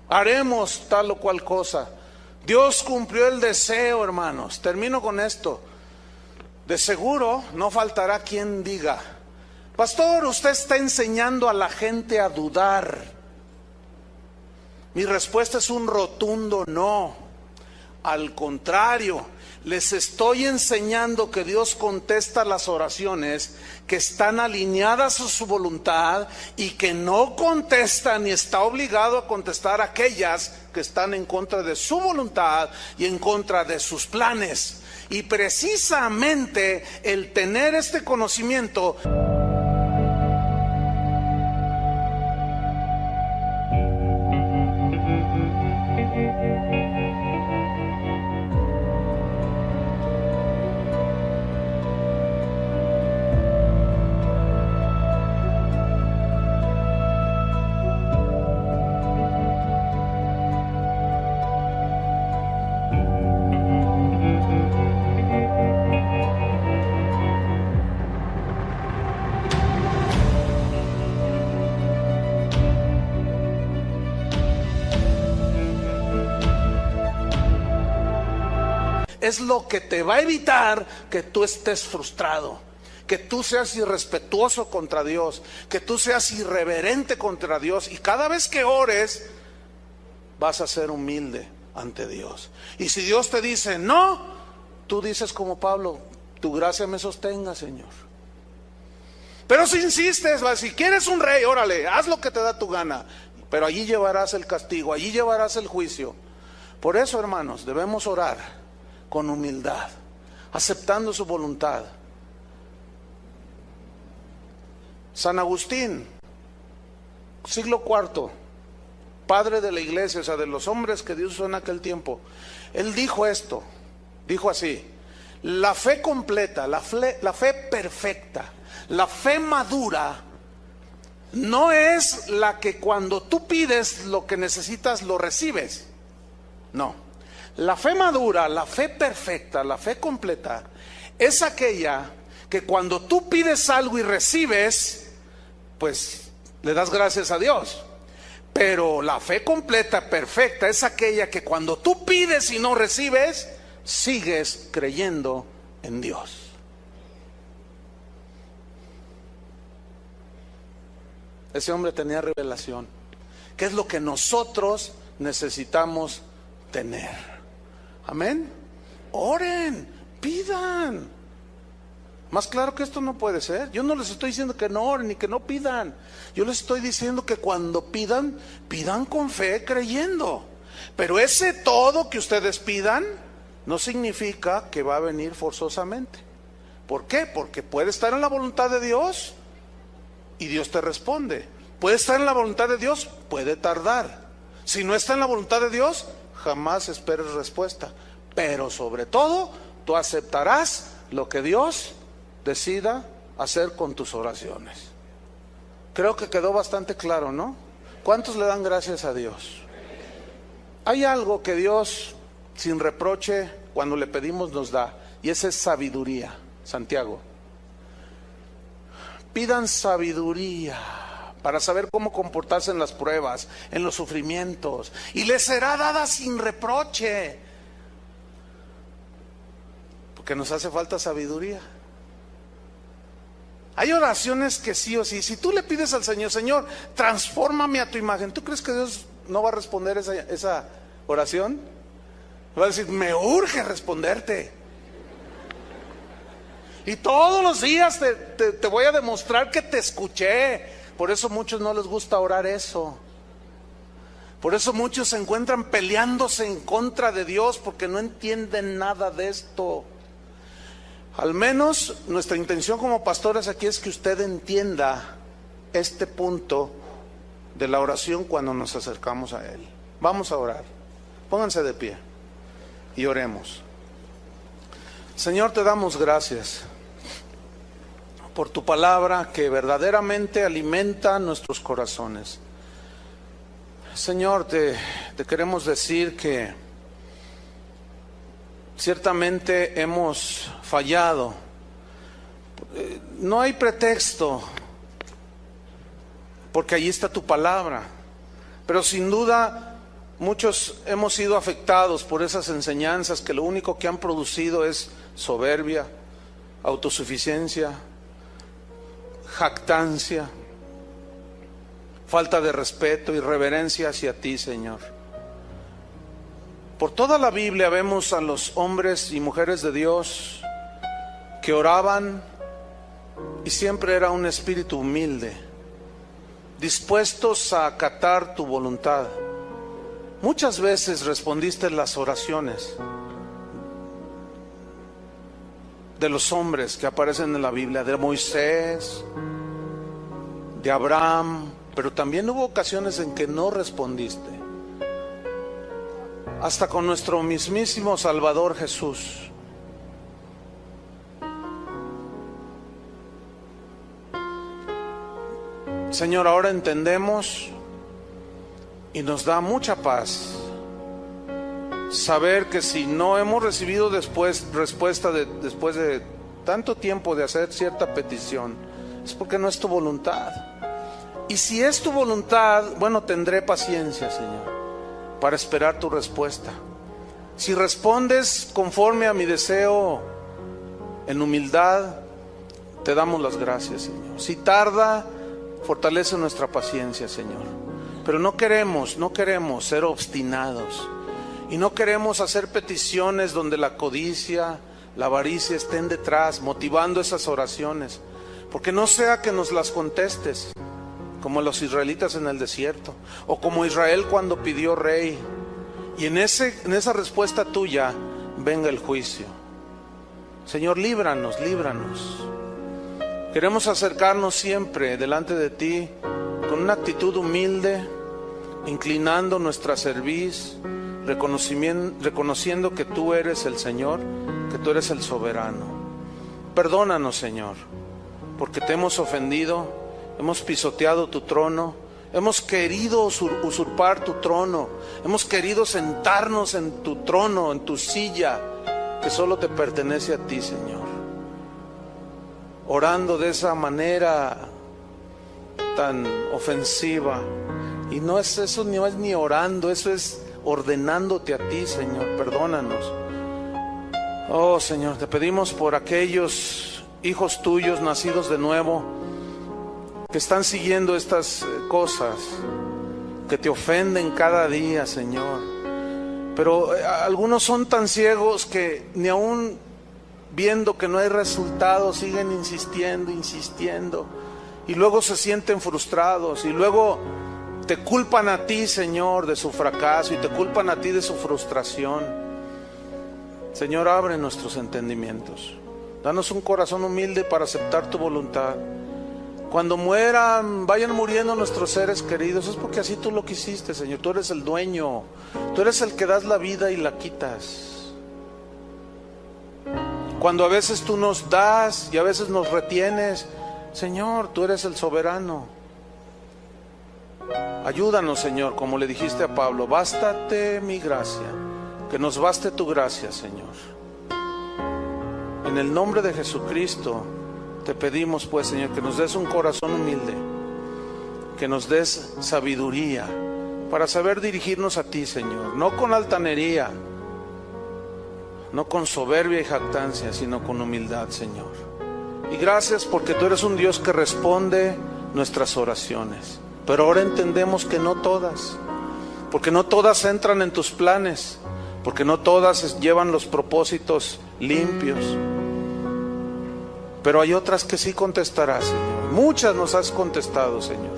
haremos tal o cual cosa. Dios cumplió el deseo, hermanos. Termino con esto. De seguro no faltará quien diga: pastor, usted está enseñando a la gente a dudar. Mi respuesta es un rotundo no. Al contrario, les estoy enseñando que Dios contesta las oraciones que están alineadas a su voluntad y que no contesta ni está obligado a contestar aquellas que están en contra de su voluntad y en contra de sus planes. Y precisamente el tener este conocimiento es lo que te va a evitar que tú estés frustrado, que tú seas irrespetuoso contra Dios, que tú seas irreverente contra Dios. Y cada vez que ores, vas a ser humilde ante Dios. Y si Dios te dice no, tú dices como Pablo: tu gracia me sostenga, Señor. Pero si insistes, si quieres un rey, órale, haz lo que te da tu gana, pero allí llevarás el castigo, allí llevarás el juicio. Por eso, hermanos, debemos orar con humildad, aceptando su voluntad. San Agustín, siglo IV, padre de la iglesia, o sea, de los hombres que Dios usó en aquel tiempo, él dijo esto, dijo así: la fe completa, la fe perfecta, la fe madura, no es la que cuando tú pides lo que necesitas lo recibes. No, la fe madura, la fe perfecta, la fe completa es aquella que cuando tú pides algo y recibes, pues le das gracias a Dios. Pero la fe completa, perfecta, es aquella que cuando tú pides y no recibes, sigues creyendo en Dios. Ese hombre tenía revelación. ¿Qué es lo que nosotros necesitamos tener? Amén. Oren, pidan. Más claro que esto no puede ser. Yo no les estoy diciendo que no oren ni que no pidan. Yo les estoy diciendo que cuando pidan, pidan con fe, creyendo. Pero ese todo que ustedes pidan no significa que va a venir forzosamente. ¿Por qué? Porque puede estar en la voluntad de Dios y Dios te responde. Puede estar en la voluntad de Dios, puede tardar. Si no está en la voluntad de Dios, jamás esperes respuesta. Pero sobre todo, tú aceptarás lo que Dios decida hacer con tus oraciones. Creo que quedó bastante claro, ¿no? ¿Cuántos le dan gracias a Dios? Hay algo que Dios, sin reproche, cuando le pedimos nos da, y esa es sabiduría. Santiago: pidan sabiduría para saber cómo comportarse en las pruebas, en los sufrimientos, y les será dada sin reproche. Porque nos hace falta sabiduría. Hay oraciones que sí o sí, si tú le pides al Señor: Señor, transfórmame a tu imagen, ¿tú crees que Dios no va a responder esa oración? Va a decir: me urge responderte. Y todos los días te voy a demostrar que te escuché. Por eso a muchos no les gusta orar eso. Por eso muchos se encuentran peleándose en contra de Dios, porque no entienden nada de esto. Al menos nuestra intención como pastores aquí es que usted entienda este punto de la oración cuando nos acercamos a Él. Vamos a orar. Pónganse de pie y oremos. Señor, te damos gracias por tu palabra que verdaderamente alimenta nuestros corazones. Señor, te queremos decir que ciertamente hemos fallado. No hay pretexto, porque allí está tu palabra. Pero sin duda muchos hemos sido afectados por esas enseñanzas que lo único que han producido es soberbia, autosuficiencia, jactancia, falta de respeto y reverencia hacia ti, Señor. Por toda la Biblia vemos a los hombres y mujeres de Dios que oraban y siempre era un espíritu humilde, dispuestos a acatar tu voluntad. Muchas veces respondiste las oraciones de los hombres que aparecen en la Biblia, de Moisés, de Abraham, pero también hubo ocasiones en que no respondiste. Hasta con nuestro mismísimo Salvador Jesús. Señor, ahora entendemos y nos da mucha paz saber que si no hemos recibido respuesta después de tanto tiempo de hacer cierta petición, es porque no es tu voluntad. Y si es tu voluntad, bueno, tendré paciencia, Señor, para esperar tu respuesta. Si respondes conforme a mi deseo, en humildad, te damos las gracias, Señor. Si tarda, fortalece nuestra paciencia, Señor. Pero no queremos ser obstinados. Y no queremos hacer peticiones donde la codicia, la avaricia estén detrás, motivando esas oraciones. Porque no sea que nos las contestes, como los israelitas en el desierto, o como Israel cuando pidió rey. Y en esa respuesta tuya venga el juicio. Señor, líbranos. Queremos acercarnos siempre delante de ti con una actitud humilde, inclinando nuestra cerviz, reconociendo que tú eres el Señor, que tú eres el soberano. Perdónanos, Señor, porque te hemos ofendido, hemos pisoteado tu trono, hemos querido usurpar tu trono, hemos querido sentarnos en tu trono, en tu silla, que solo te pertenece a ti, Señor. Orando de esa manera tan ofensiva. Y no es eso, no es ni orando, eso es ordenándote a ti, Señor. Perdónanos. Oh, Señor, te pedimos por aquellos hijos tuyos nacidos de nuevo, que están siguiendo estas cosas, que te ofenden cada día, Señor. Pero algunos son tan ciegos que ni aún viendo que no hay resultados, siguen insistiendo, y luego se sienten frustrados, y luego te culpan a ti, Señor, de su fracaso, y te culpan a ti de su frustración. Señor, abre nuestros entendimientos, danos un corazón humilde para aceptar tu voluntad. Cuando vayan muriendo nuestros seres queridos, es porque así tú lo quisiste, Señor. Tú eres el dueño, tú eres el que das la vida y la quitas. Cuando a veces tú nos das y a veces nos retienes, Señor, tú eres el soberano. Ayúdanos, Señor, como le dijiste a Pablo, bástate mi gracia, que nos baste tu gracia, Señor. En el nombre de Jesucristo te pedimos, pues, Señor, que nos des un corazón humilde, que nos des sabiduría para saber dirigirnos a ti, Señor, no con altanería, no con soberbia y jactancia, sino con humildad, Señor. Y gracias porque tú eres un Dios que responde nuestras oraciones. Pero ahora entendemos que no todas, porque no todas entran en tus planes, porque no todas llevan los propósitos limpios. Pero hay otras que sí contestarás, Señor. Muchas nos has contestado, Señor.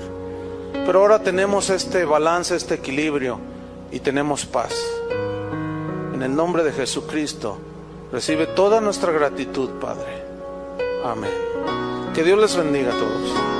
Pero ahora tenemos este balance, este equilibrio, y tenemos paz. En el nombre de Jesucristo, recibe toda nuestra gratitud, Padre. Amén. Que Dios les bendiga a todos.